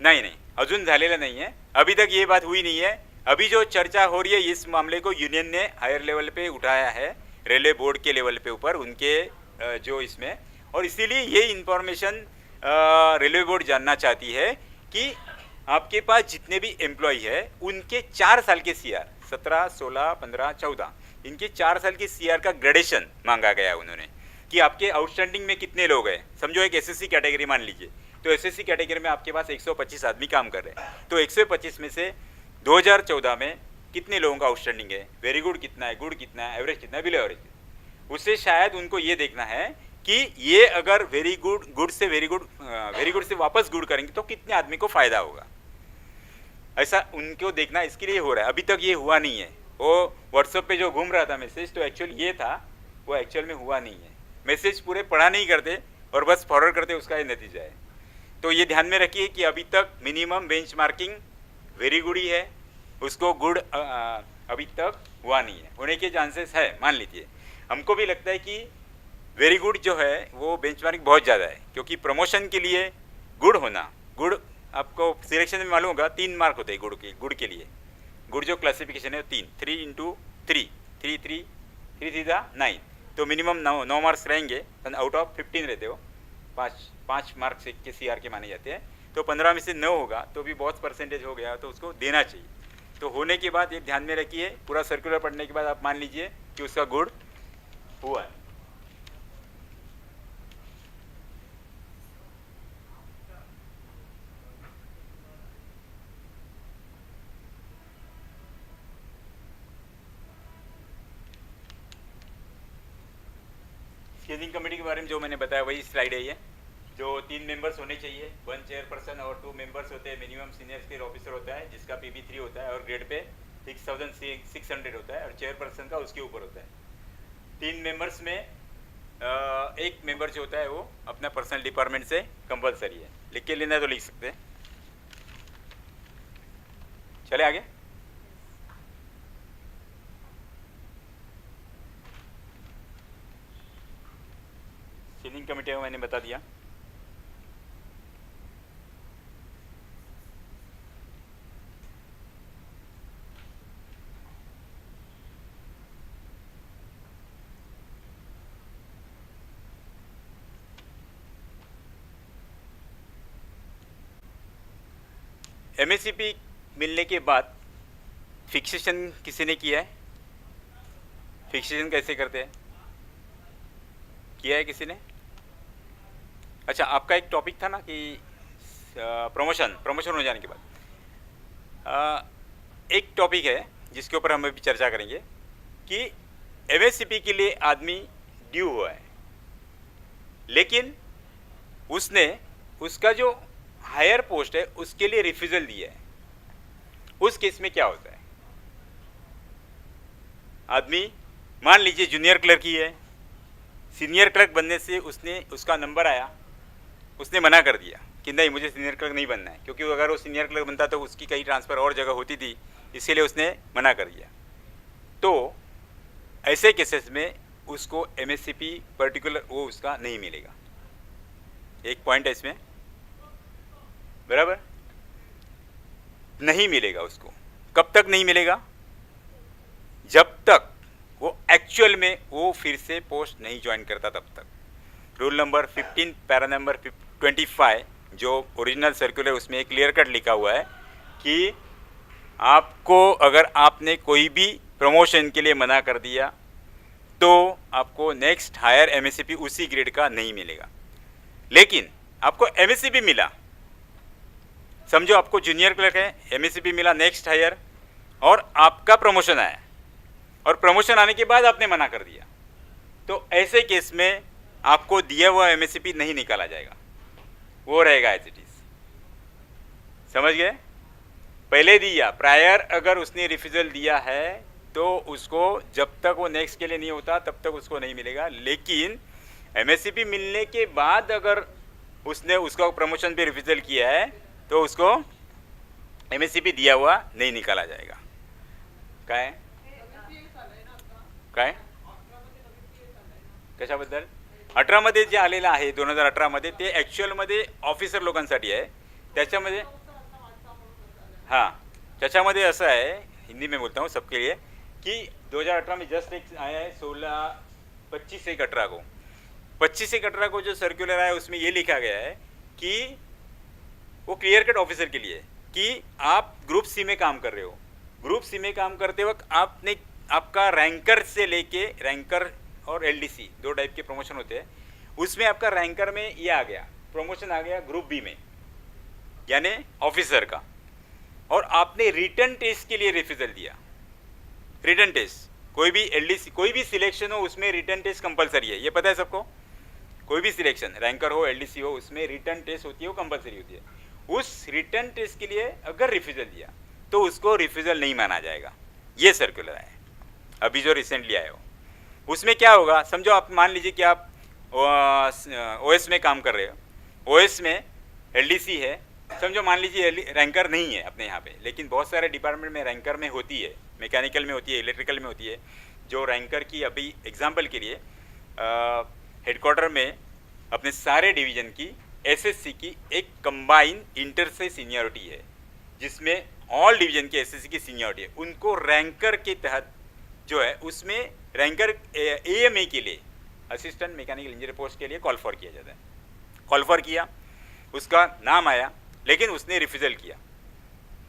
नहीं नहीं, अजून झालेला नहीं है, अभी तक ये बात हुई नहीं है। अभी जो चर्चा हो रही है इस मामले को यूनियन ने हायर लेवल पे उठाया है, रेलवे बोर्ड के लेवल पे ऊपर उनके जो इसमें, और इसीलिए ये इंफॉर्मेशन रेलवे बोर्ड जानना चाहती है कि आपके पास जितने भी एम्प्लॉय है उनके 4 साल के सीआर 17, 16, 15, 14 इनके 4 साल के सीआर का ग्रेडेशन मांगा गया उन्होंने कि आपके आउटस्टैंडिंग में कितने लोग हैं। समझो एक एसएससी कैटेगरी मान लीजिए, तो एसएससी कैटेगरी में आपके पास 125 आदमी काम कर रहे हैं, तो 125 में से 2014 में कितने लोगों का आउटस्टैंडिंग है, वेरी गुड कितना है, गुड कितना है, एवरेज कितना है, बिलो एवरेज। उससे शायद उनको ये देखना है कि ये अगर वेरी गुड, गुड से वेरी गुड, वेरी गुड से वापस गुड करेंगे तो कितने आदमी को फायदा होगा, ऐसा उनको देखना, इसके लिए हो रहा है। अभी तक ये हुआ नहीं है। वो व्हाट्सएप पे जो घूम रहा था मैसेज, तो एक्चुअल ये था, वो एक्चुअल में हुआ नहीं है। मैसेज पूरे पढ़ा नहीं करते और बस फॉरवर्ड करते, उसका ये नतीजा है। तो ये ध्यान में रखिए कि अभी तक मिनिमम बेंचमार्किंग वेरी गुड ही है, उसको गुड अभी तक हुआ नहीं है। होने के चांसेस है, मान लीजिए। हमको भी लगता है कि वेरी गुड जो है वो बेंचमार्किंग बहुत ज़्यादा है, क्योंकि प्रमोशन के लिए गुड होना, गुड आपको सिलेक्शन में मालूम होगा 3 मार्क होते हैं गुड के लिए। गुड जो क्लासिफिकेशन है 3 इंटू 3, 3 9, तो मिनिमम 9 मार्क्स रहेंगे, आउट ऑफ 15 रहते हो, 5 मार्क्स के सीआर के माने जाते हैं, तो 15 में से 9 होगा तो भी बहुत परसेंटेज हो गया, तो उसको देना चाहिए। तो होने के बाद ये ध्यान में रखिए, पूरा सर्कुलर पढ़ने के बाद आप मान लीजिए कि उसका गुड हुआ है। स्केलिंग कमेटी के बारे में जो मैंने बताया वही स्लाइड है ये, जो 3 मेंबर्स होने चाहिए, 1 चेयरपर्सन और 2 मेंबर्स होते हैं। मिनिमम सीनियर स्केल ऑफिसर होता है जिसका PB3 होता है और ग्रेड पे 6600 होता है, और चेयरपर्सन का उसके ऊपर होता है। 3 मेंबर्स में एक मेंबर जो होता है वो अपना पर्सनल डिपार्टमेंट से कंपलसरी है। लिख के लेना तो लिख सकते हैं। चले आगे। स्केलिंग कमेटी को मैंने बता दिया। MSCP मिलने के बाद फिक्सेशन किसी ने किया है? फिक्सेशन कैसे करते हैं, किया है किसी ने? अच्छा, आपका एक टॉपिक था ना कि प्रमोशन हो जाने के बाद एक टॉपिक है जिसके ऊपर हम अभी चर्चा करेंगे कि MSCP के लिए आदमी ड्यू हुआ है, लेकिन उसने उसका जो हायर पोस्ट है उसके लिए रिफ्यूजल दिया है। उस केस में क्या होता है? आदमी मान लीजिए जूनियर क्लर्क ही है, सीनियर क्लर्क बनने से उसका नंबर आया, उसने मना कर दिया कि नहीं मुझे सीनियर क्लर्क नहीं बनना है, क्योंकि अगर वो सीनियर क्लर्क बनता तो उसकी कहीं ट्रांसफ़र और जगह होती थी, इसीलिए उसने मना कर दिया। तो ऐसे केसेस में उसको MSCP पर्टिकुलर वो उसका नहीं मिलेगा। एक पॉइंट है इसमें, बराबर नहीं मिलेगा उसको। कब तक नहीं मिलेगा? जब तक वो एक्चुअल में वो फिर से पोस्ट नहीं ज्वाइन करता तब तक। रूल नंबर 15 पैरा नंबर 25 जो ओरिजिनल सर्कुलर उसमें क्लियर कट लिखा हुआ है कि आपको अगर आपने कोई भी प्रमोशन के लिए मना कर दिया तो आपको नेक्स्ट हायर एमएससीपी उसी ग्रेड का नहीं मिलेगा। लेकिन आपको एमएससीपी मिला, समझो आपको जूनियर क्लर्क है, एमएससीपी मिला नेक्स्ट हायर, और आपका प्रमोशन आया, और प्रमोशन आने के बाद आपने मना कर दिया, तो ऐसे केस में आपको दिया हुआ एमएससीपी नहीं निकाला जाएगा, वो रहेगा एज इट इज। समझ गए? पहले दिया प्रायर, अगर उसने रिफ्यूजल दिया है तो उसको जब तक वो नेक्स्ट के लिए नहीं होता तब तक उसको नहीं मिलेगा। लेकिन एमएससीपी मिलने के बाद अगर उसने उसका प्रमोशन पे रिफ्यूजल किया है तो उसको एमएससीपी दिया हुआ नहीं निकाला जाएगा। काय काय कशाबद्दल? 18 मध्ये जे आलेलं आहे 2018 मध्ये ते ॲक्च्युअलमध्ये ऑफिसर लोकांसाठी आहे। त्याच्यामध्ये हाँ, त्याच्यामध्ये असं है, हिंदी में बोलता हूँ सबके लिए, कि 2018 में जस्ट एक आया है 25/1/18 को, 25/1/18 को जो सर्कुलर आया उसमें ये लिखा गया है कि वो क्लियर कट ऑफिसर के लिए कि आप ग्रुप सी में काम कर रहे हो, ग्रुप सी में काम करते वक्त आपने आपका रैंकर से लेके, रैंकर और एलडीसी 2 टाइप के प्रमोशन होते हैं, उसमें आपका रैंकर में ये आ गया, प्रमोशन आ गया ग्रुप बी में यानी ऑफिसर का, और आपने रिटर्न टेस्ट के लिए रिफ्यूजल दिया। रिटर्न टेस्ट, कोई भी एलडीसी कोई भी सिलेक्शन हो उसमें रिटर्न टेस्ट कंपलसरी है, ये पता है सबको। कोई भी सिलेक्शन, रैंकर हो एलडीसी हो, उसमें रिटर्न टेस्ट होती है, वो कंपलसरी होती है। उस रिटर्न टेस्ट के लिए अगर रिफ्यूजल दिया तो उसको रिफ्यूजल नहीं माना जाएगा। ये सर्कुलर है अभी जो रिसेंटली आया हो। उसमें क्या होगा, समझो आप मान लीजिए कि आप ओएस में काम कर रहे हो, ओएस में एलडीसी है, समझो मान लीजिए रैंकर नहीं है अपने यहाँ पे, लेकिन बहुत सारे डिपार्टमेंट में रैंकर में होती है, मैकेनिकल में होती है, इलेक्ट्रिकल में होती है। जो रैंकर की अभी एग्जांपल के लिए हेडक्वार्टर में अपने सारे डिवीज़न की एसएससी की एक कंबाइन इंटर से सीनियरिटी है, जिसमें ऑल डिवीज़न के एसएससी की सीनियरिटी है, उनको रैंकर के तहत जो है उसमें रैंकर एएमए के लिए, असिस्टेंट मैकेनिकल इंजीनियर पोस्ट के लिए कॉल फॉर किया जाता है। कॉल फॉर किया, उसका नाम आया, लेकिन उसने रिफ्यूजल किया,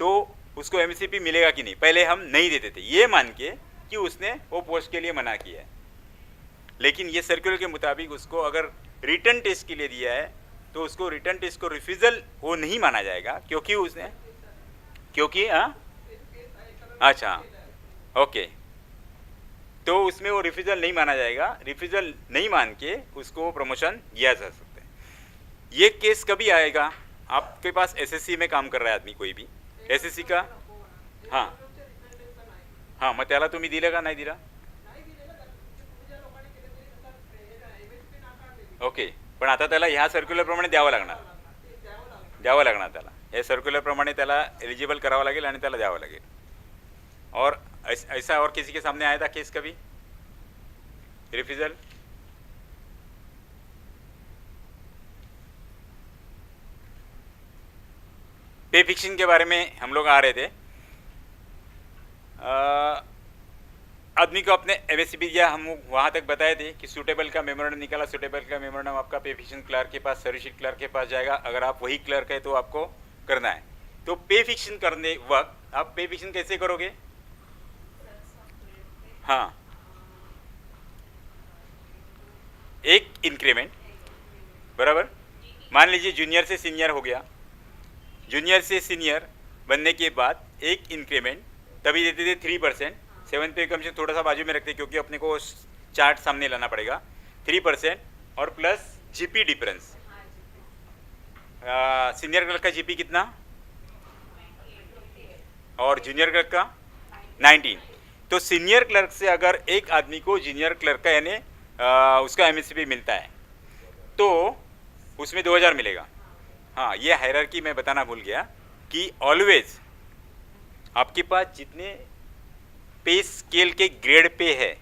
तो उसको एमएससीपी मिलेगा कि नहीं? पहले हम नहीं देते थे ये मान के कि उसने वो पोस्ट के लिए मना किया है, लेकिन ये सर्कुलर के मुताबिक उसको अगर रिटर्न टेस्ट के लिए दिया है तो उसको रिटर्न टेस्ट को रिफ्यूजल वो नहीं माना जाएगा, क्योंकि उसने अच्छा ओके, तो उसमें वो रिफ्यूजल नहीं माना जाएगा। रिफ्यूजल नहीं मान के उसको प्रमोशन दिया जा सकता है। ये केस कभी आएगा, आपके पास एसएससी में काम कर रहा है आदमी, कोई भी एसएससी का, हां हां, मग त्याला तुम्ही दिलं का नाही दिला? ओके, पण आता त्याला ह्या सर्क्युलरप्रमाणे द्यावं लागणार त्याला, हे सर्क्युलरप्रमाणे त्याला एलिजिबल करावं लागेल आणि त्याला द्यावं लागेल। और ऐसा और किसी के सामने आया था केस कभी रिफ्यूजल? पे फिक्सिंग के बारे में हम लोग आ रहे थे। आदमी को अपने एमएससीपी दिया, हम वहाँ तक बताए थे कि सूटेबल का मेमोरेंडम निकाला, सूटेबल का मेमोरेंडम आपका पे फिक्शन क्लर्क के पास, सर्विस क्लर्क के पास जाएगा। अगर आप वही क्लर्क है तो आपको करना है। तो पे फिक्शन करने वक्त आप पे फिक्शन कैसे करोगे? हाँ, एक इंक्रीमेंट, बराबर। मान लीजिए जूनियर से सीनियर हो गया, जूनियर से सीनियर बनने के बाद एक इंक्रीमेंट तभी देते थे 3%। 7 पे कमीशन थोड़ा सा बाजू में रखते क्योंकि अपने को चार्ट सामने लाना पड़ेगा। 3% और plus GP difference. Senior clerk का जीपी कितना और जूनियर क्लर्क का 19। तो सीनियर क्लर्क से अगर एक आदमी को जूनियर क्लर्क का यानी उसका एमएससीपी मिलता है तो उसमें 2000 मिलेगा। हाँ, ये हायरार्की मैं बताना भूल गया कि ऑलवेज आपके पास जितने पे स्केल के ग्रेड पे है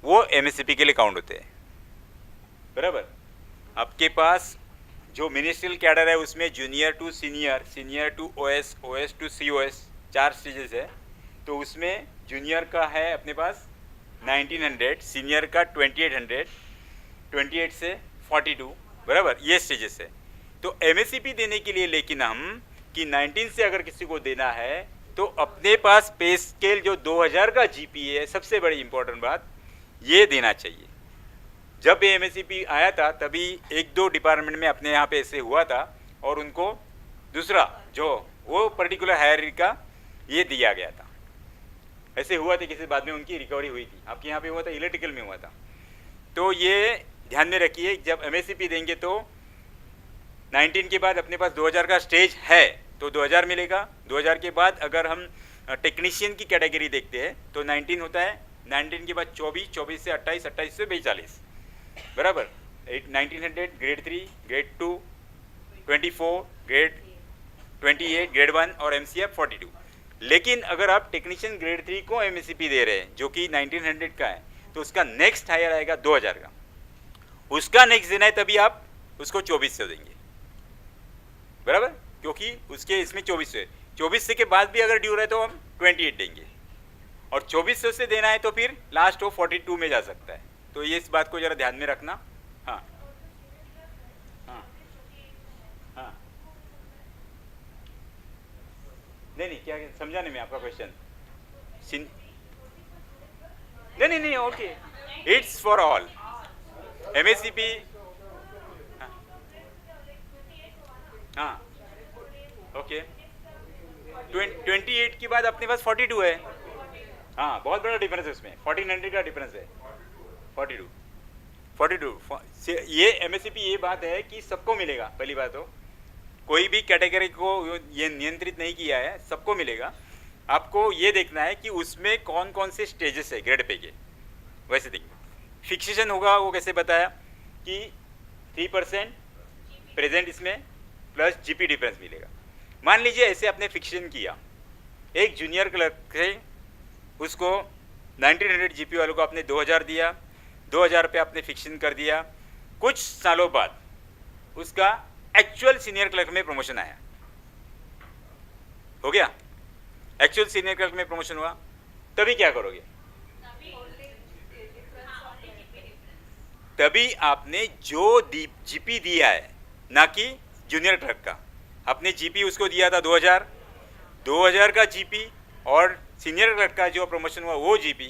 वो एमएससीपी के लिए काउंट होते हैं, बराबर। आपके पास जो मिनिस्ट्रियल कैडर है उसमें junior to senior, senior to OS, OS to COS 4 stages है। तो उसमें जूनियर का है अपने पास 1900, सीनियर का 2800, 28 से 42, बराबर, ये स्टेजेस है। तो एमएससीपी देने के लिए लेकिन हम कि 19 से अगर किसी को देना है तो अपने पास पे स्केल जो 2000 का जीपीए है, सबसे बड़ी इंपॉर्टेंट बात, ये देना चाहिए। जब ये MSCP आया था तभी एक दो डिपार्टमेंट में अपने यहाँ पे ऐसे हुआ था और उनको दूसरा जो वो पर्टिकुलर हायरार्की का ये दिया गया था। ऐसे हुआ था किसी बाद में उनकी रिकवरी हुई थी। आपके यहाँ पे हुआ था, इलेक्ट्रिकल में हुआ था। तो ये ध्यान में रखिए, जब MSCP देंगे तो 19 के बाद अपने पास 2000 का स्टेज है तो 2000 मिलेगा। 2000 के बाद अगर हम टेक्नीशियन की कैटेगरी देखते हैं तो 19 होता है, 19 के बाद 24, 24 से 28, 28 से 42 बराबर 1900 ग्रेड 3, ग्रेड 2, 24, ग्रेड 28, ग्रेड 1 और MCF 42। लेकिन अगर आप टेक्नीशियन ग्रेड 3 को MSCP दे रहे हैं जो कि 1900 का है तो उसका नेक्स्ट हायर आएगा 2000 का, उसका नेक्स्ट देना है तभी आप उसको 2400 देंगे बराबर, क्योंकि उसके इसमें 2400 के बाद भी अगर ड्यू रहे तो हम 28 देंगे और 2400 से देना है तो फिर लास्ट वो 42 में जा सकता है। तो ये इस बात को जरा ध्यान में रखना। हाँ हाँ हाँ नहीं क्या समझाने में आपका क्वेश्चन? नहीं okay, it's for all MSCP। हाँ ओके 28 के बाद अपने पास 42 है। हाँ बहुत बड़ा डिफरेंस है उसमें, 1400 का डिफरेंस है। 42 ये MSCP ये बात है कि सबको मिलेगा। पहली बात तो कोई भी कैटेगरी को ये नियंत्रित नहीं किया है, सबको मिलेगा। आपको ये देखना है कि उसमें कौन कौन से स्टेजेस है ग्रेड पे के। वैसे देखिए फिक्सेशन होगा, वो कैसे बताया कि 3% प्रेजेंट इसमें प्लस GP डिफरेंस मिलेगा। मान लीजिए ऐसे आपने फिक्सेशन किया, एक जूनियर क्लर्क से उसको 1900 GP वालों को आपने 2000 दिया, 2000 पे आपने फिक्सेशन कर दिया। कुछ सालों बाद उसका एक्चुअल सीनियर क्लर्क में प्रमोशन आया, हो गया एक्चुअल सीनियर क्लर्क में प्रमोशन हुआ, तभी क्या करोगे? तभी आपने जो GP दिया है, ना कि जूनियर क्लर्क का, आपने GP उसको दिया था 2000 का GP और सीनियर क्लर्क का जो प्रमोशन हुआ वो GP,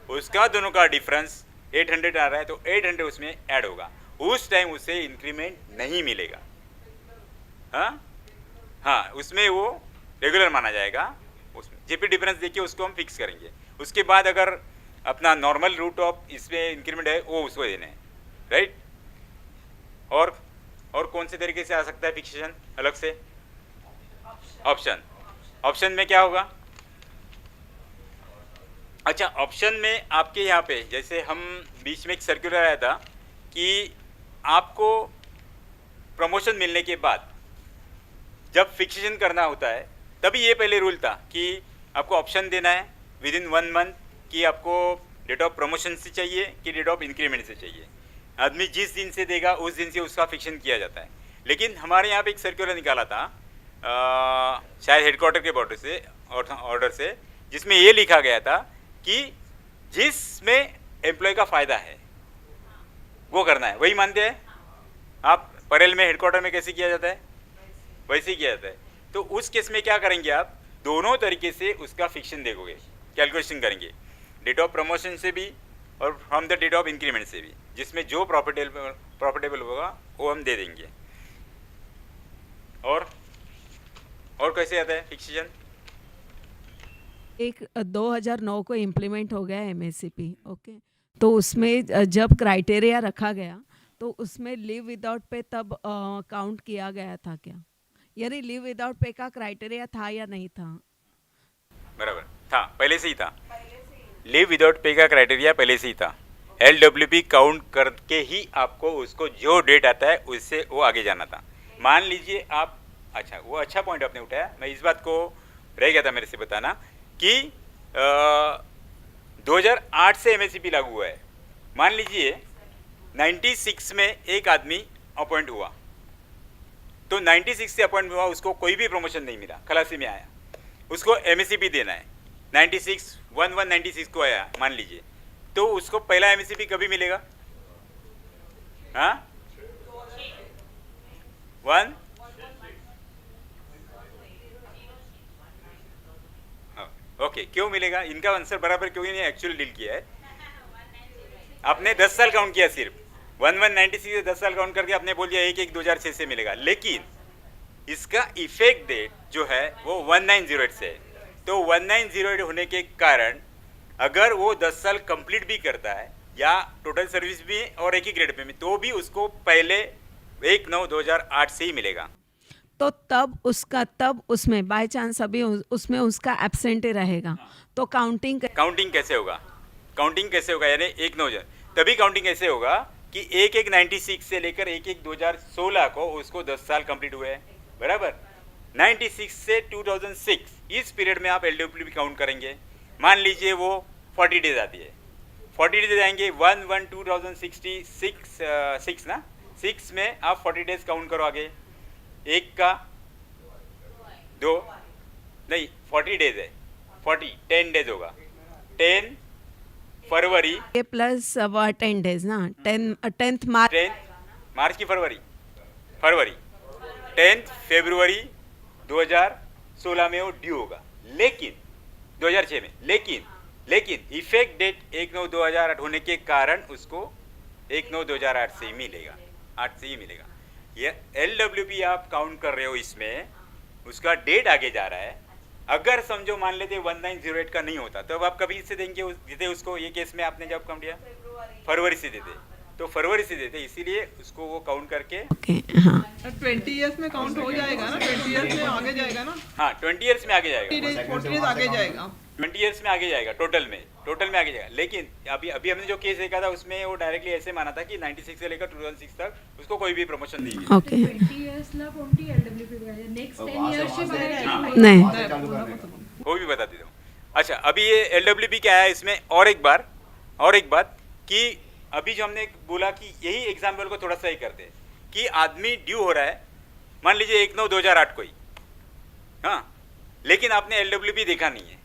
उसका दोनों का डिफरेंस 800 आ रहा है तो 800 उसमें ऐड होगा। उस टाइम उसे इंक्रीमेंट नहीं मिलेगा। हाँ उसमें वो रेगुलर माना जाएगा। उसमें GP डिफरेंस देखिए उसको हम फिक्स करेंगे। उसके बाद अगर अपना नॉर्मल रूट ऑफ इसमें इंक्रीमेंट है वो उसको देना है, राइट। और कौन से तरीके से आ सकता है फिक्सेशन अलग से? ऑप्शन में क्या होगा? अच्छा ऑप्शन में आपके यहाँ पे जैसे हम बीच में एक सर्कुलर आया था कि आपको प्रमोशन मिलने के बाद जब फिक्सेशन करना होता है तभी ये पहले रूल था कि आपको ऑप्शन देना है विद इन 1 मंथ कि आपको डेट ऑफ प्रमोशन से चाहिए कि डेट ऑफ इंक्रीमेंट से चाहिए। आदमी जिस दिन से देगा उस दिन से उसका फिक्सेशन किया जाता है। लेकिन हमारे यहाँ पे एक सर्कुलर निकाला था शायद हेडक्वार्टर के ऑर्डर से, जिसमें ये लिखा गया था कि जिसमें एम्प्लॉय का फ़ायदा है वो करना है, वही मानते हैं आप। परेल में हेडक्वार्टर में कैसे किया जाता है वैसे ही किया जाता है। तो उस केस में क्या करेंगे आप? दोनों तरीके से उसका फिक्सेशन देखोगे, कैलकुलेशन करेंगे, डेट ऑफ प्रमोशन से भी और from the date of increment से भी, जिसमें जो प्रॉफिटेबल होगा वो हम दे देंगे। और कैसे आता है फिक्सेशन? एक 2009 को इम्प्लीमेंट हो गया MSCP, ओके। तो उसमें जब क्राइटेरिया रखा गया तो उसमें लिव विदाउट पे तब काउंट किया गया था क्या? यानी लिव विदाउट पे का क्राइटेरिया था या नहीं था? बराबर था, पहले से ही था। लिव विदाउट पे का क्राइटेरिया पहले से ही था। LWP काउंट करके ही आपको उसको जो डेट आता है उससे वो आगे जाना था। मान लीजिए आप, अच्छा वो अच्छा पॉइंट आपने उठाया, मैं इस बात को रह गया था मेरे से बताना कि 2008 से MSCP लागू हुआ है। मान लीजिए 96 में एक आदमी अपॉइंट हुआ, तो 96 से अपॉइंट हुआ, उसको कोई भी प्रमोशन नहीं मिला, खलासी में आया, उसको MSCP देना है। 96 को आया मान लीजिए, तो उसको पहला MSCP कभी मिलेगा? हाँ 1 ओके क्यों मिलेगा? इनका आंसर बराबर क्यों नहीं एक्चुअली डील किया है। आपने 10 साल काउंट किया सिर्फ 1196 से 10 साल काउंट करके आपने बोल दिया 1/1/2006 से मिलेगा, लेकिन इसका इफेक्ट डेट जो है वो 1908 से है। तो 1908 होने के कारण अगर वो 10 साल कंप्लीट भी करता है या टोटल सर्विस भी और एक ही ग्रेड पे भी, तो भी उसको पहले 1/9/2008 से ही मिलेगा। तो तब उसमें बाय चांस अभी उसमें उसका एब्सेंट ही रहेगा, तो काउंटिंग काउंटिंग कैसे होगा? काउंटिंग कैसे होगा? यानी 1/9 तभी काउंटिंग कैसे होगा कि 1/1/96 से लेकर 1/1/2016 को उसको 10 साल कंप्लीट हुए हैं, बराबर। 96 से 2006 इस पीरियड में आप LWP काउंट करेंगे। मान लीजिए वो 40 डेज आती है, 40 डेज आएंगे 1/1/2066 ना, 6 में आप 40 डेज काउंट करो आगे। एक का दो नहीं 40 डेज है, 10 डेज होगा। 10 फरवरी प्लस 10 डेज ना, 10th मार्च 10 मार्च की फरवरी 10 फरवरी 2016 में वो ड्यू होगा, लेकिन 2006 में, लेकिन इफेक्ट डेट 1/9/2008 होने के कारण उसको 1/9/2008 से ही मिलेगा, 8 से ही मिलेगा। ये LWP आप काउंट कर रहे हो, इसमें उसका डेट आगे जा रहा है। अगर समझो मान लेते 1908 का नहीं होता, तो अब आप कभी से देते उसको। ये केस में आपने जब काउंट किया फरवरी से देते, तो फरवरी से देते, इसीलिए उसको वो काउंट करके ओके। हाँ 20 इयर्स में काउंट हो जाएगा ना, 20 इयर्स में आगे जाएगा ना, हाँ 20 ईयर्स में आगे जाएगा, 40 डेज आगे जाएगा। 20 ईयर्स में आगे जाएगा, टोटल में आगे जाएगा। लेकिन अभी हमने जो केस देखा था उसमें वो डायरेक्टली ऐसे माना था कि 96 से लेकर 2006 तक उसको कोई भी प्रमोशन नहीं मिली। ओके 20 इयर्सला कोणती LWP मिळाली? नेक्स्ट 10 इयर्सची बघायला नहीं कोई भी बता देता हूँ। अच्छा, अभी ये LWP क्या है इसमें, और एक बात कि अभी जो हमने बोला कि यही एग्जाम्पल को थोड़ा सही करते हैं कि आदमी ड्यू हो रहा है, मान लीजिए 1/9/2008 को ही, हाँ, लेकिन आपने LWP देखा नहीं है,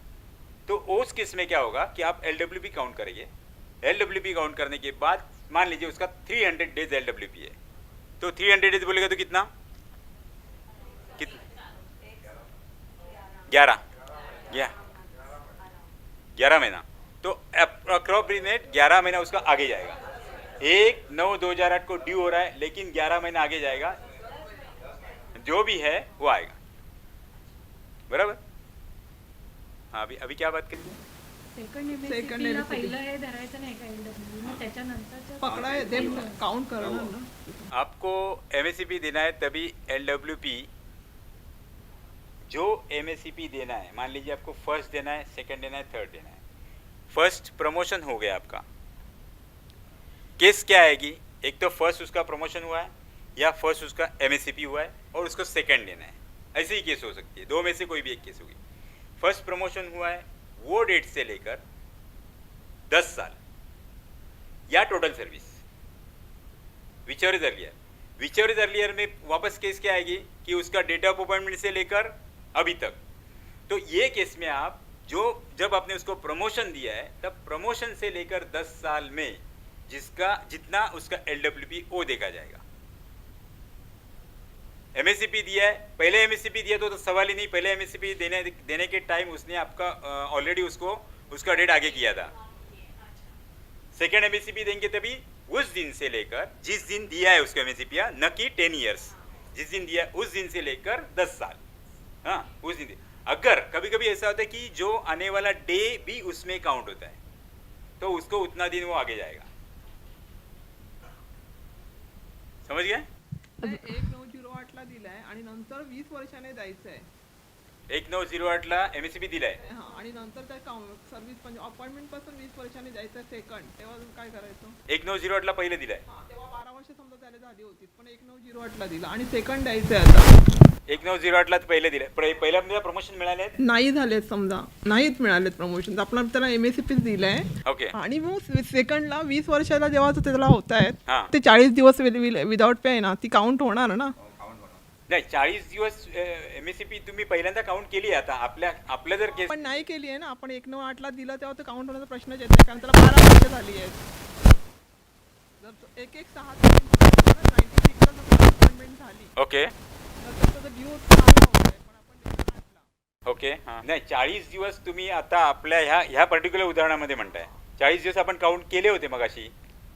तो उस केस में क्या होगा कि आप LWP काउंट करेंगे। LWP काउंट करने के बाद मान लीजिए उसका 300 डेज LWP है, तो 300 डेज बोलेगा तो कितना 11 महीना, तो अप्रोप्रिएट 11 महीना उसका आगे जाएगा। 1/9/2008 को ड्यू हो रहा है, लेकिन 11 महीना आगे जाएगा, जो भी है वो आएगा, बराबर। हाँ, अभी क्या बात करेंगे? सेकंड Second MSCP ला MSCP. पहिलं हे धरायचं नाही का LWP? मग त्याच्यानंतरच्या पकड़ा है दे काउंट करो ना। आपको MSCP देना है तभी LWP, जो MSCP देना है, मान लीजिए आपको फर्स्ट देना है, सेकंड देना है, थर्ड देना है। फर्स्ट प्रमोशन हो गया आपका, केस क्या आएगी, एक तो फर्स्ट उसका प्रमोशन हुआ है या फर्स्ट उसका MSCP हुआ है और उसको सेकंड देना है, ऐसे ही केस हो सकती है, दो में से कोई भी एक केस होगी। फर्स्ट प्रमोशन हुआ है वो डेट से लेकर 10 साल या टोटल सर्विस, विचर इज अर्लियर में वापस केस क्या आएगी कि उसका डेट ऑफ अपॉइंटमेंट से लेकर अभी तक। तो ये केस में आप जब आपने उसको प्रमोशन दिया है, तब प्रमोशन से लेकर 10 साल में जितना उसका LWP वो देखा जाएगा। MSCP दिया है, पहले MSCP दिया तो सवाल ही नहीं, पहले MSCP देने के टाइम उसने आपका ऑलरेडी उसका डेट आगे किया था। सेकेंड MSCP देंगे तभी उस दिन से लेकर जिस दिन दिया है उसको MSCP, न कि 10 ईयर्स, जिस दिन दिया उस दिन से लेकर 10 साल, हाँ उस दिन। अगर कभी कभी ऐसा होता है कि जो आने वाला डे भी उसमें काउंट होता है, तो उसको उतना दिन वो आगे जाएगा, समझ गए? 1/9/08 ला दिलाय आणि नंतर 20 वर्षाने द्यायचं आहे। 1/9/08 ला MSCP दिलाय, हा, आणि नंतर त्या सर्व्हिस म्हणजे अपॉइंटमेंट पासून 20 वर्षाने द्यायचं सेकंड, तेव्हा काय करायचं? 1/9/08 ला पहिले दिलाय, हा, तेव्हा 12 वर्ष समजा त्याला झाली होती, पण 1/9/08 ला दिला आणि सेकंड द्यायचं आहे आता। 1/9/08 ला पहिले दिलाय, पहिल्या प्रमोशन मिळाले आहेत, नाही झालेत समजा, नाहीच मिळालेत प्रमोशन, आपण त्याला MSCP दिलाय ओके, आणि मग सेकंडला 20 वर्षाला जेव्हा त्याला होत आहेत, हा. ते 40 दिवस विदाउट पे आहे ना, ती काउंट होणार ना? नाही 40 दिवस MSCP तुम्ही पहिल्यांदा काउंट केली आहे. आता आपल्या जर केस पण नाही केली आहे ना आपण, 1/9/08 ला दिला तेव्हा ते काउंट होण्याचा प्रश्नच येत नाही, कारण त्याला 12 वर्ष झाली आहेत. जर 1/1/6 96 ला अपॉइंटमेंट झाली, ओके तर त्याचा ड्यू झाला होता, पण आपण 1/8 ला. ओके, हां नाही 40 दिवस तुम्ही आता आपल्या ह्या पर्टिक्युलर उदाहरणामध्ये म्हणताय, 40 दिवस आपण काउंट केले होते मगाशी,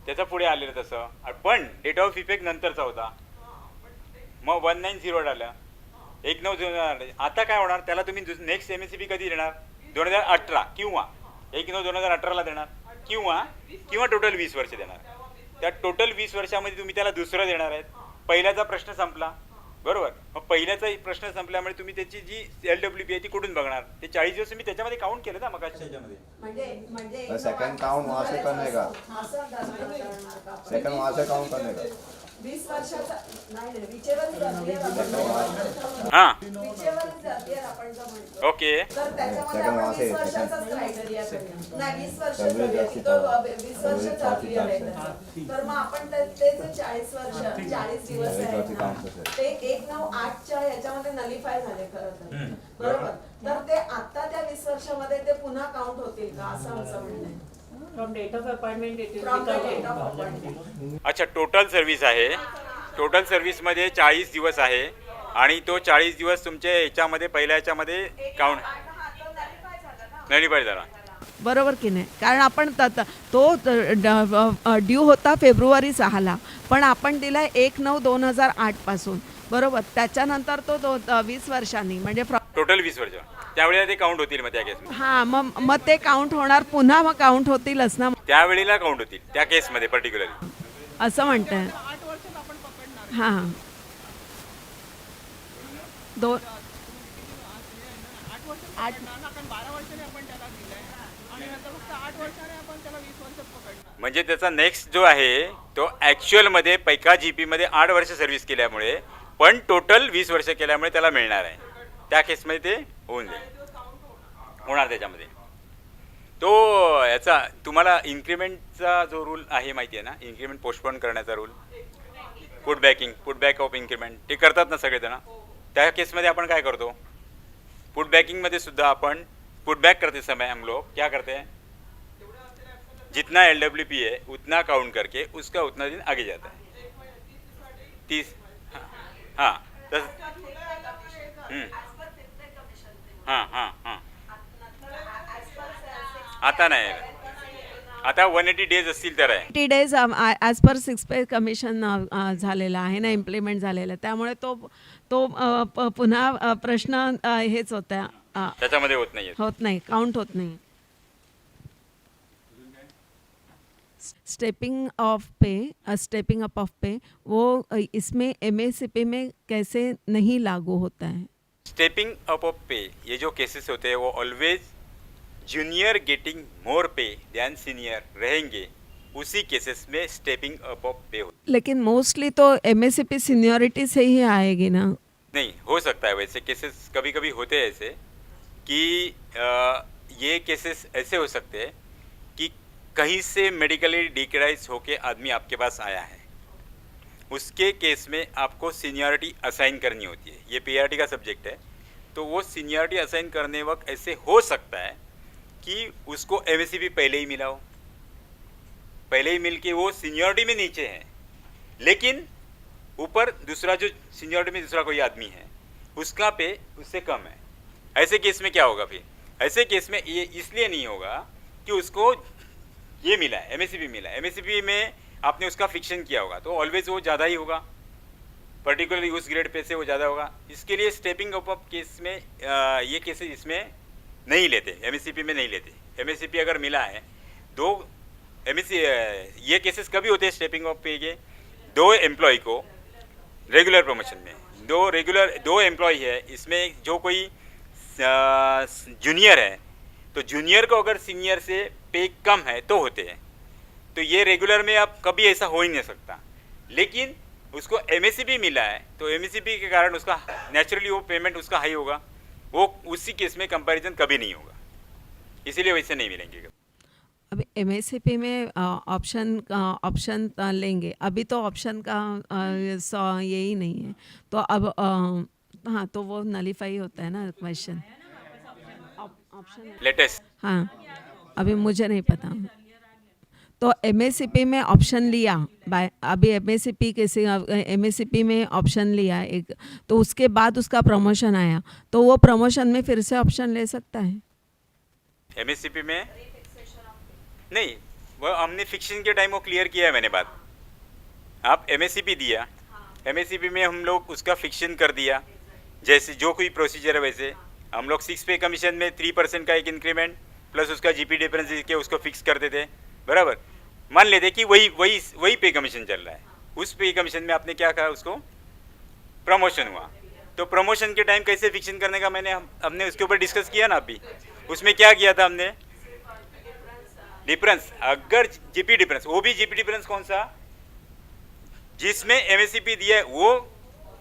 त्याचा पुढे आलेलं तसं, पण डेट ऑफ इफेक्ट नंतरचा होता. मग 190 आलं, 19/2000. आता काय होणार, त्याला तुम्ही नेक्स्ट MSCP कधी देणार, 2018 किंवा 1/9/2018ला देणार, किंवा टोटल 20 वर्ष देणार. त्या टोटल 20 वर्षामध्ये तुम्ही त्याला दुसरं देणार आहेत. पहिल्याचा प्रश्न संपला, बरोबर. मग पहिल्याचा प्रश्न संपल्यामुळे तुम्ही त्याची जी LWP आहे ती कुठून बघणार. ते 40 दिवस मी त्याच्यामध्ये काउंट केलं ना मग त्याच्यामध्ये. सेकंड काउंट वहाँ से करने का, सेकंड वहाँ से काउंट करने का. 20 वर्षाचा नाही नाही विचेवरच जाते हां विचेवरच जाते आपण जो म्हणतो. ओके. तर त्याच्यामध्ये आपण 20 वर्षाचाच क्रायटेरिया करूया. नाही 20 वर्ष करूया की तो 20 वर्ष चालू आहे त्याचा. तर मग आपण ते जे 40 वर्ष 40 दिवस आहेत ते 198च्या याच्यामध्ये नलिफाय झाले खरं तर, बरोबर. तर ते आता त्या 20 वर्षामध्ये ते पुन्हा काउंट होतील का असं आमचं म्हणणं आहे. From date of appointment it will From the become date of appointment. अच्छा, टोटल सर्व्हिस आहे. टोटल सर्व्हिसमध्ये 40 दिवस आहे आणि तो 40 दिवस तुमच्या याच्यामध्ये पहिल्या याच्यामध्ये काउंट नलिफाय झाला. बरोबर की नाही. कारण आपण तो ड्यू होता फेब्रुवारी 6ला, पण आपण दिला 1/9/2008 पासून, बरोबर. त्याच्यानंतर तो 20 वर्षांनी म्हणजे टोटल 20 वर्ष त्यावेळेला ते काउंट होतील मग त्या केसमध्ये. हां मग ते काउंट होणार पुन्हा, मग काउंट होतीलच ना त्यावेळेला काउंट होतील त्या केसमध्ये पर्टिक्युलरली असं म्हणताय. 8 वर्षात आपण पकडणार. हां 2 8 वर्षात पकडणार ना, कारण 12 वर्षाने आपण त्याला दिलंय आणि नंतर फक्त 8 वर्षाने आपण त्याला 20 वर्षात पकडणार. म्हणजे त्याचा नेक्स्ट जो आहे तो ॲक्च्युअलमध्ये पैका GP मध्ये 8 वर्ष सर्व्हिस केल्यामुळे, पण टोटल 20 वर्ष केल्यामुळे त्याला मिळणार आहे. त्या केसमध्ये ते होणार त्याच्यामध्ये. तो याचा तुम्हाला इन्क्रीमेंटचा जो रूल आहे माहिती आहे ना, इन्क्रीमेंट पोस्टपोन करण्याचा रूल, पुटबॅक ऑफ इन्क्रीमेंट ते करतात ना सगळेजण. त्या केसमध्ये आपण काय करतो, पुटबॅकिंगमध्ये सुद्धा आपण पुटबॅक करते समय हम लोग क्या करते हैं, जितना LWP है उतना काउंट करके उसका उतना दिन आगे जाता है. 30 हाँ हां हां हां आता नाही, आता 180 डेज असतील तर आहे. 80 डेज ॲज पर 6 पे कमिशन झालेला आहे ना, इम्प्लिमेंट झालेला. त्यामुळे तो पुन्हा प्रश्न हेच होता, त्याच्यामध्ये होत नाही. होत नाही, काउंट होत नाही. स्टेपिंग अप ऑफ पे वो इसमें MACP में कैसे नहीं लागू होता है. स्टेपिंग अप ऑफ पे ये जो केसेस होते हैं वो ऑलवेज जूनियर गेटिंग मोर पे दैन सीनियर रहेंगे, उसी केसेस में स्टेपिंग अप ऑफ पे हो. लेकिन मोस्टली तो MACP सीनियरिटी से ही आएगी ना. नहीं हो सकता है वैसे केसेस, कभी कभी होते हैं ऐसे कि ये केसेस ऐसे हो सकते हैं कि कहीं से मेडिकली डिक्राइज होके आदमी आपके पास आया है, उसके केस में आपको सीनियरिटी असाइन करनी होती है. ये PRT का सब्जेक्ट है. तो वो सीनियरिटी असाइन करने वक्त ऐसे हो सकता है कि उसको MACP पहले ही मिला हो, पहले ही मिल के वो सीनियरिटी में नीचे है, लेकिन ऊपर दूसरा जो सीनियरिटी में दूसरा कोई आदमी है उसका पे उससे कम है. ऐसे केस में क्या होगा फिर, ऐसे केस में ये इसलिए नहीं होगा कि उसको ये मिला है, MACP मिला है, MACP में आपने उसका फिक्शन किया होगा तो ऑलवेज वो ज़्यादा ही होगा, पर्टिकुलरली उस ग्रेड पे से वो ज़्यादा होगा. इसके लिए स्टेपिंग अप केस में ये केसेस इसमें नहीं लेते, MACP में नहीं लेते. MACP अगर मिला है दो ये केसेस कभी होते हैं स्टेपिंग अप पे के, 2 एम्प्लॉय को रेगुलर प्रमोशन में, 2 एम्प्लॉय है, इसमें जो कोई जूनियर है तो जूनियर को अगर सीनियर से पे कम है तो होते हैं. तो ये रेगुलर में अब कभी ऐसा हो ही नहीं सकता. लेकिन उसको MACP मिला है तो MACP के कारण उसका नेचुरली वो पेमेंट उसका हाई होगा, वो उसी केस में कंपैरिजन कभी नहीं होगा, इसीलिए वैसे नहीं मिलेंगे. अभी MACP में ऑप्शन लेंगे, अभी तो ऑप्शन का यही नहीं है. तो अब हाँ तो वो नलीफाई होता है ना क्वेश्चन. ऑप्शन लेटेस्ट हाँ अभी मुझे नहीं पता. तो MACP में ऑप्शन लिया अभी MACP में ऑप्शन लिया एक, तो उसके बाद उसका प्रमोशन आया तो वो प्रमोशन में फिर से ऑप्शन ले सकता है. MACP में नहीं, वो हमने फिक्सिंग के टाइम वो क्लियर किया है मैंने बात। आप एमएससीपी दिया, एमएससीपी में हम लोग उसका फिक्शन कर दिया, जैसे जो कोई प्रोसीजर है वैसे हम लोग 6 पे कमीशन में 3% का एक इंक्रीमेंट प्लस उसका जीपी डिफरेंस के उसको फिक्स कर देते, बराबर। मान लेते कि वही पे कमीशन चल रहा है, उस पे कमीशन में आपने क्या कहा, उसको प्रमोशन हुआ, तो प्रमोशन के टाइम कैसे फिक्शन करने का हमने उसके ऊपर डिस्कस किया ना अभी। उसमें क्या किया था हमने, डिफरेंस, अगर जीपी डिफरेंस, वो भी जीपी डिफरेंस कौन सा, जिसमें एमएससीपी दिया है वो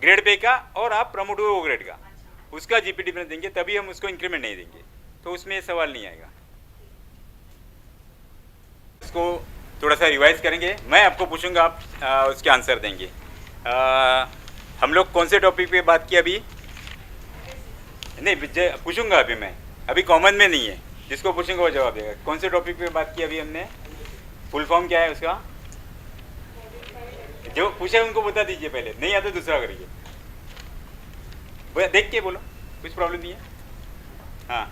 ग्रेड पे का और आप प्रमोट हुए वो ग्रेड का, उसका जीपी डिफरेंस देंगे, तभी हम उसको इंक्रीमेंट नहीं देंगे, तो उसमें ये सवाल नहीं आएगा। इसको थोड़ा सा रिवाइज करेंगे, मैं आपको पूछूंगा, आप उसके आंसर देंगे। हम लोग कौन से टॉपिक पे बात की अभी, नहीं पूछूंगा अभी मैं, अभी कॉमन में नहीं है, जिसको पूछेंगे वो जवाब देगा। कौन से टॉपिक पे बात की अभी हमने, फुल फॉर्म क्या है उसका, जो पूछे उनको बता दीजिए, पहले नहीं आता दूसरा करिए, देख के बोलो, कुछ प्रॉब्लम नहीं है। हाँ,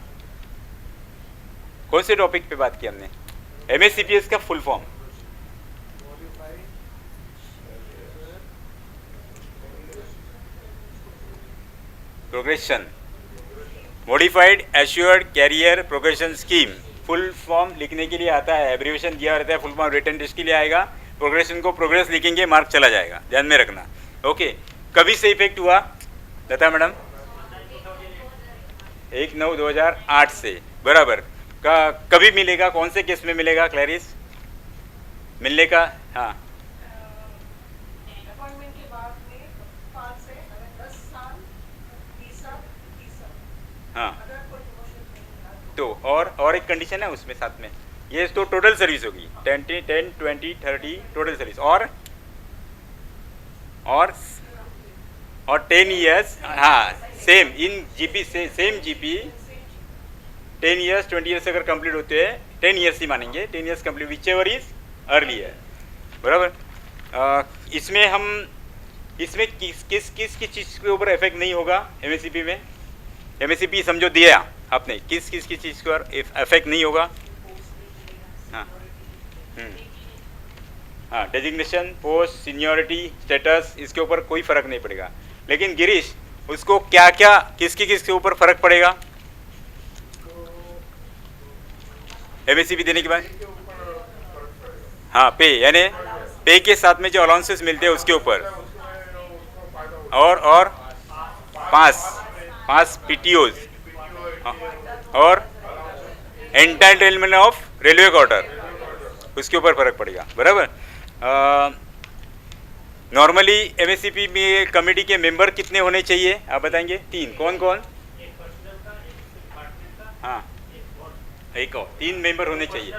कौन से टॉपिक पे बात की हमने, एमएससीपीएस का full form, progression, modified assured career progression scheme. Full form लिखने के लिए आता है, एब्रीविएशन दिया रहता है, फुल फॉर्म रिटन टेस्ट के लिए आएगा, प्रोग्रेशन को प्रोग्रेस लिखेंगे, मार्क चला जाएगा, ध्यान में रखना। ओके, कभी से इफेक्ट हुआ लता मैडम, 1/9/2008 से, बराबर। कभी मिलेगा, कौन से केस में मिलेगा क्लैरिस, मिलने का, हाँ हाँ, तो और एक कंडीशन है उसमें साथ में, ये तो टोटल सर्विस होगी, 10, 20, 30 टोटल सर्विस, और 10 ईयर्स, हाँ सेम इन जीपी से, सेम जीपी 10 ईयर्स 20 ईयर्स अगर कंप्लीट होते हैं, 10 ईयर्स ही मानेंगे, 10 years complete which ever is earlier, बराबर। इसमें किस चीज़ के ऊपर इफेक्ट नहीं होगा एमएससीपी में, एमएससीपी समझो दिया आपने, किस चीज़ पर इफेक्ट नहीं होगा, हाँ हाँ, डेजिग्नेशन, पोस्ट, सीनियरिटी, स्टेटस, इसके ऊपर कोई फर्क नहीं पड़ेगा। लेकिन गिरीश, उसको क्या क्या किसके ऊपर फर्क पड़ेगा एमएससीपी देने के बाद, हाँ पे, यानी पे के साथ में जो अलाउंसेस मिलते हैं उसके ऊपर, और 5 पीटीओज, और एंटाइटलमेंट ऑफ रेलवे क्वार्टर, उसके ऊपर फर्क पड़ेगा, बराबर। नॉर्मली एमएससीपी में कमेटी के मेंबर कितने होने चाहिए आप बताएंगे, 3, कौन, हाँ एक और 3 मेंबर होने चाहिए।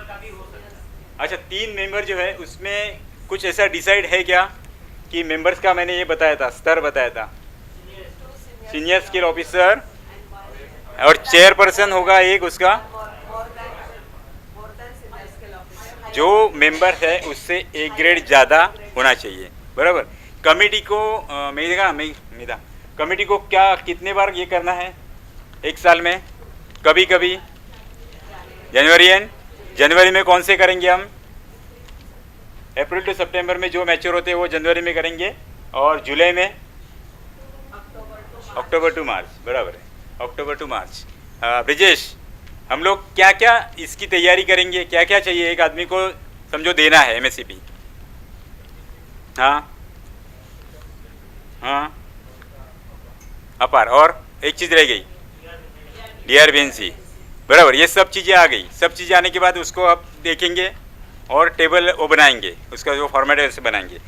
अच्छा, 3 मेंबर जो है उसमें कुछ ऐसा डिसाइड है क्या कि मेंबर्स का, मैंने ये बताया था, स्तर बताया था, सीनियर स्किल ऑफिसर, और चेयरपर्सन होगा एक उसका, जो मेंबर है उससे एक ग्रेड ज़्यादा होना चाहिए, बराबर। कमेटी को मेरा कमेटी को क्या कितने बार ये करना है एक साल में, कभी जनवरी में कौन से करेंगे हम, अप्रैल टू सितंबर में जो मैच्योर होते हैं वो जनवरी में करेंगे, और जुलाई में अक्टूबर टू मार्च, बराबर है, अक्टूबर टू मार्च। ब्रिजेश, हम लोग क्या क्या इसकी तैयारी करेंगे, क्या क्या चाहिए एक आदमी को समझो देना है एमएससीपी, हाँ अपार, और एक चीज़ रह गई, डीआरबीएनसी, बराबर। ये सब चीज़ें आ गई, सब चीज़ें आने के बाद उसको आप देखेंगे और टेबल वो बनाएंगे, उसका जो फॉर्मेट है उसे बनाएंगे।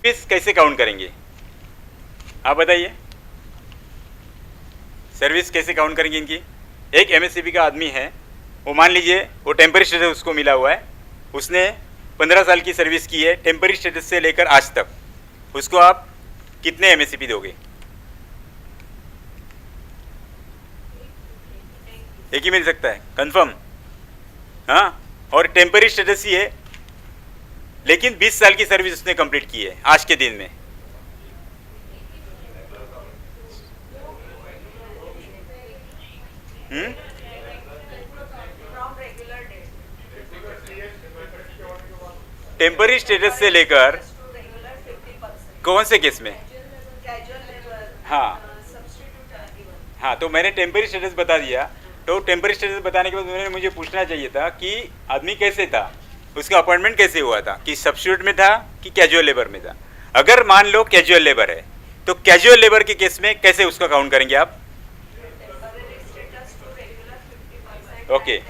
सर्विस कैसे काउंट करेंगे आप बताइए, सर्विस कैसे काउंट करेंगे इनकी। एक एमएससीपी का आदमी है, वो मान लीजिए वो टेम्पररी स्टेटस उसको मिला हुआ है, उसने 15 साल की सर्विस की है, टेम्पररी स्टेटस से लेकर आज तक, उसको आप कितने एमएससीपी दोगे, एक ही मिल सकता है, कंफर्म, हाँ, और टेम्पररी स्टेटस ही है, लेकिन 20 साल की सर्विस उसने कंप्लीट की है आज के दिन में। टेम्पररी स्टेटस से लेकर कौन से केस में? हाँ हाँ, तो मैंने टेम्पररी स्टेटस बता दिया। तो टेम्पररी स्टेटस बताने के बाद उन्होंने मुझे पूछना चाहिए था कि आदमी कैसे था, उसका अपॉइंटमेंट कैसे हुआ था, कि सब्स्टिट्यूट में था कि कैजुअल लेबर में था। अगर मान लो कैजुअल लेबर है तो कैजुअल लेबर के केस में कैसे उसका काउंट करेंगे आप? ओके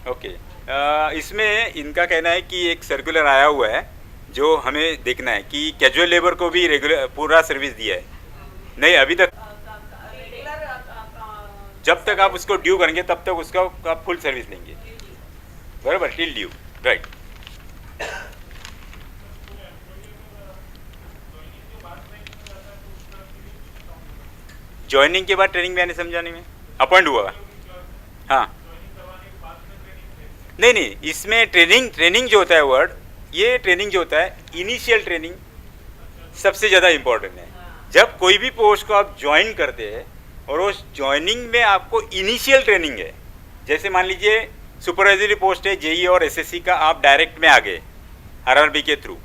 ओके, इसमें इनका कहना है कि एक सर्कुलर आया हुआ है जो हमें देखना है कि कैजुअल लेबर को भी रेगुलर पूरा सर्विस दिया है। नहीं, अभी तक जब तक आप उसको ड्यू करेंगे तब तक उसका आप फुल सर्विस लेंगे, बराबर, टिल ड्यू, राइट। ज्वाइनिंग के बाद ट्रेनिंग में आने समझाने में अपॉइंट हुआ। हाँ नहीं नहीं, इसमें ट्रेनिंग जो होता है वर्ड, ये ट्रेनिंग जो होता है इनिशियल ट्रेनिंग सबसे ज़्यादा इम्पोर्टेंट है। जब कोई भी पोस्ट को आप ज्वाइन करते हैं और उस ज्वाइनिंग में आपको इनिशियल ट्रेनिंग है, जैसे मान लीजिए सुपरवाइजरी पोस्ट है जेई और एसएससी का, आप डायरेक्ट में आ गए आरआरबी के थ्रू,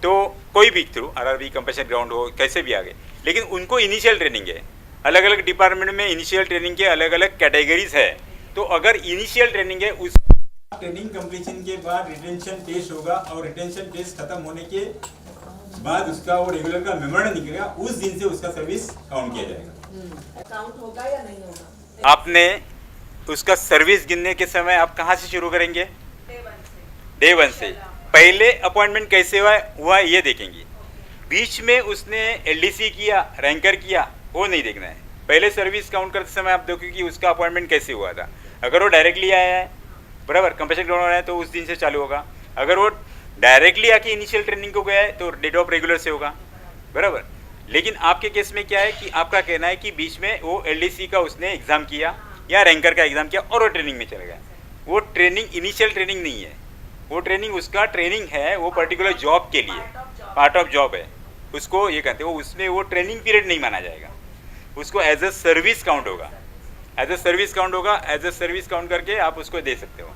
तो कोई भी थ्रू, आरआरबी कंपैशन ग्राउंड हो, कैसे भी आ गए, लेकिन उनको इनिशियल ट्रेनिंग है। अलग अलग डिपार्टमेंट में इनिशियल ट्रेनिंग के अलग अलग कैटेगरीज है। तो अगर इनिशियल ट्रेनिंग है, उस ट्रेनिंग कंप्लीशन के बाद रिटेंशन टेस्ट होगा और रिटेंशन टेस्ट खत्म होने के बाद उसका वो रेगुलर का मेमोरेंडम निकलेगा, उस दिन से उसका सर्विस काउंट किया जाएगा। काउंट होगा या नहीं होगा? आपने उसका सर्विस गिनने के समय आप कहाँ से शुरू करेंगे? डे वन से। पहले अपॉइंटमेंट कैसे हुआ ये देखेंगे। बीच में उसने एलडीसी किया, रैंकर किया, वो नहीं देखना है। पहले सर्विस काउंट करते समय आप देखो कि उसका अपॉइंटमेंट कैसे हुआ था। अगर वो डायरेक्टली आया है, बराबर, कंपैशन ग्राउंड आया है, तो उस दिन से चालू होगा। अगर वो डायरेक्टली आके इनिशियल ट्रेनिंग को गया है तो डेट ऑफ रेगुलर से होगा, बराबर। लेकिन आपके केस में क्या है कि आपका कहना है कि बीच में वो एलडीसी का उसने एग्ज़ाम किया या रैंकर का एग्ज़ाम किया और वो ट्रेनिंग में चला गया। वो ट्रेनिंग इनिशियल ट्रेनिंग नहीं है, वो ट्रेनिंग उसका ट्रेनिंग है, वो पर्टिकुलर जॉब के लिए, पार्ट ऑफ जॉब है, उसको ये कहते हैं। वो उसमें वो ट्रेनिंग पीरियड नहीं माना जाएगा, उसको एज अ सर्विस काउंट होगा, एज अ सर्विस काउंट होगा। एज अ सर्विस काउंट करके आप उसको दे सकते हो।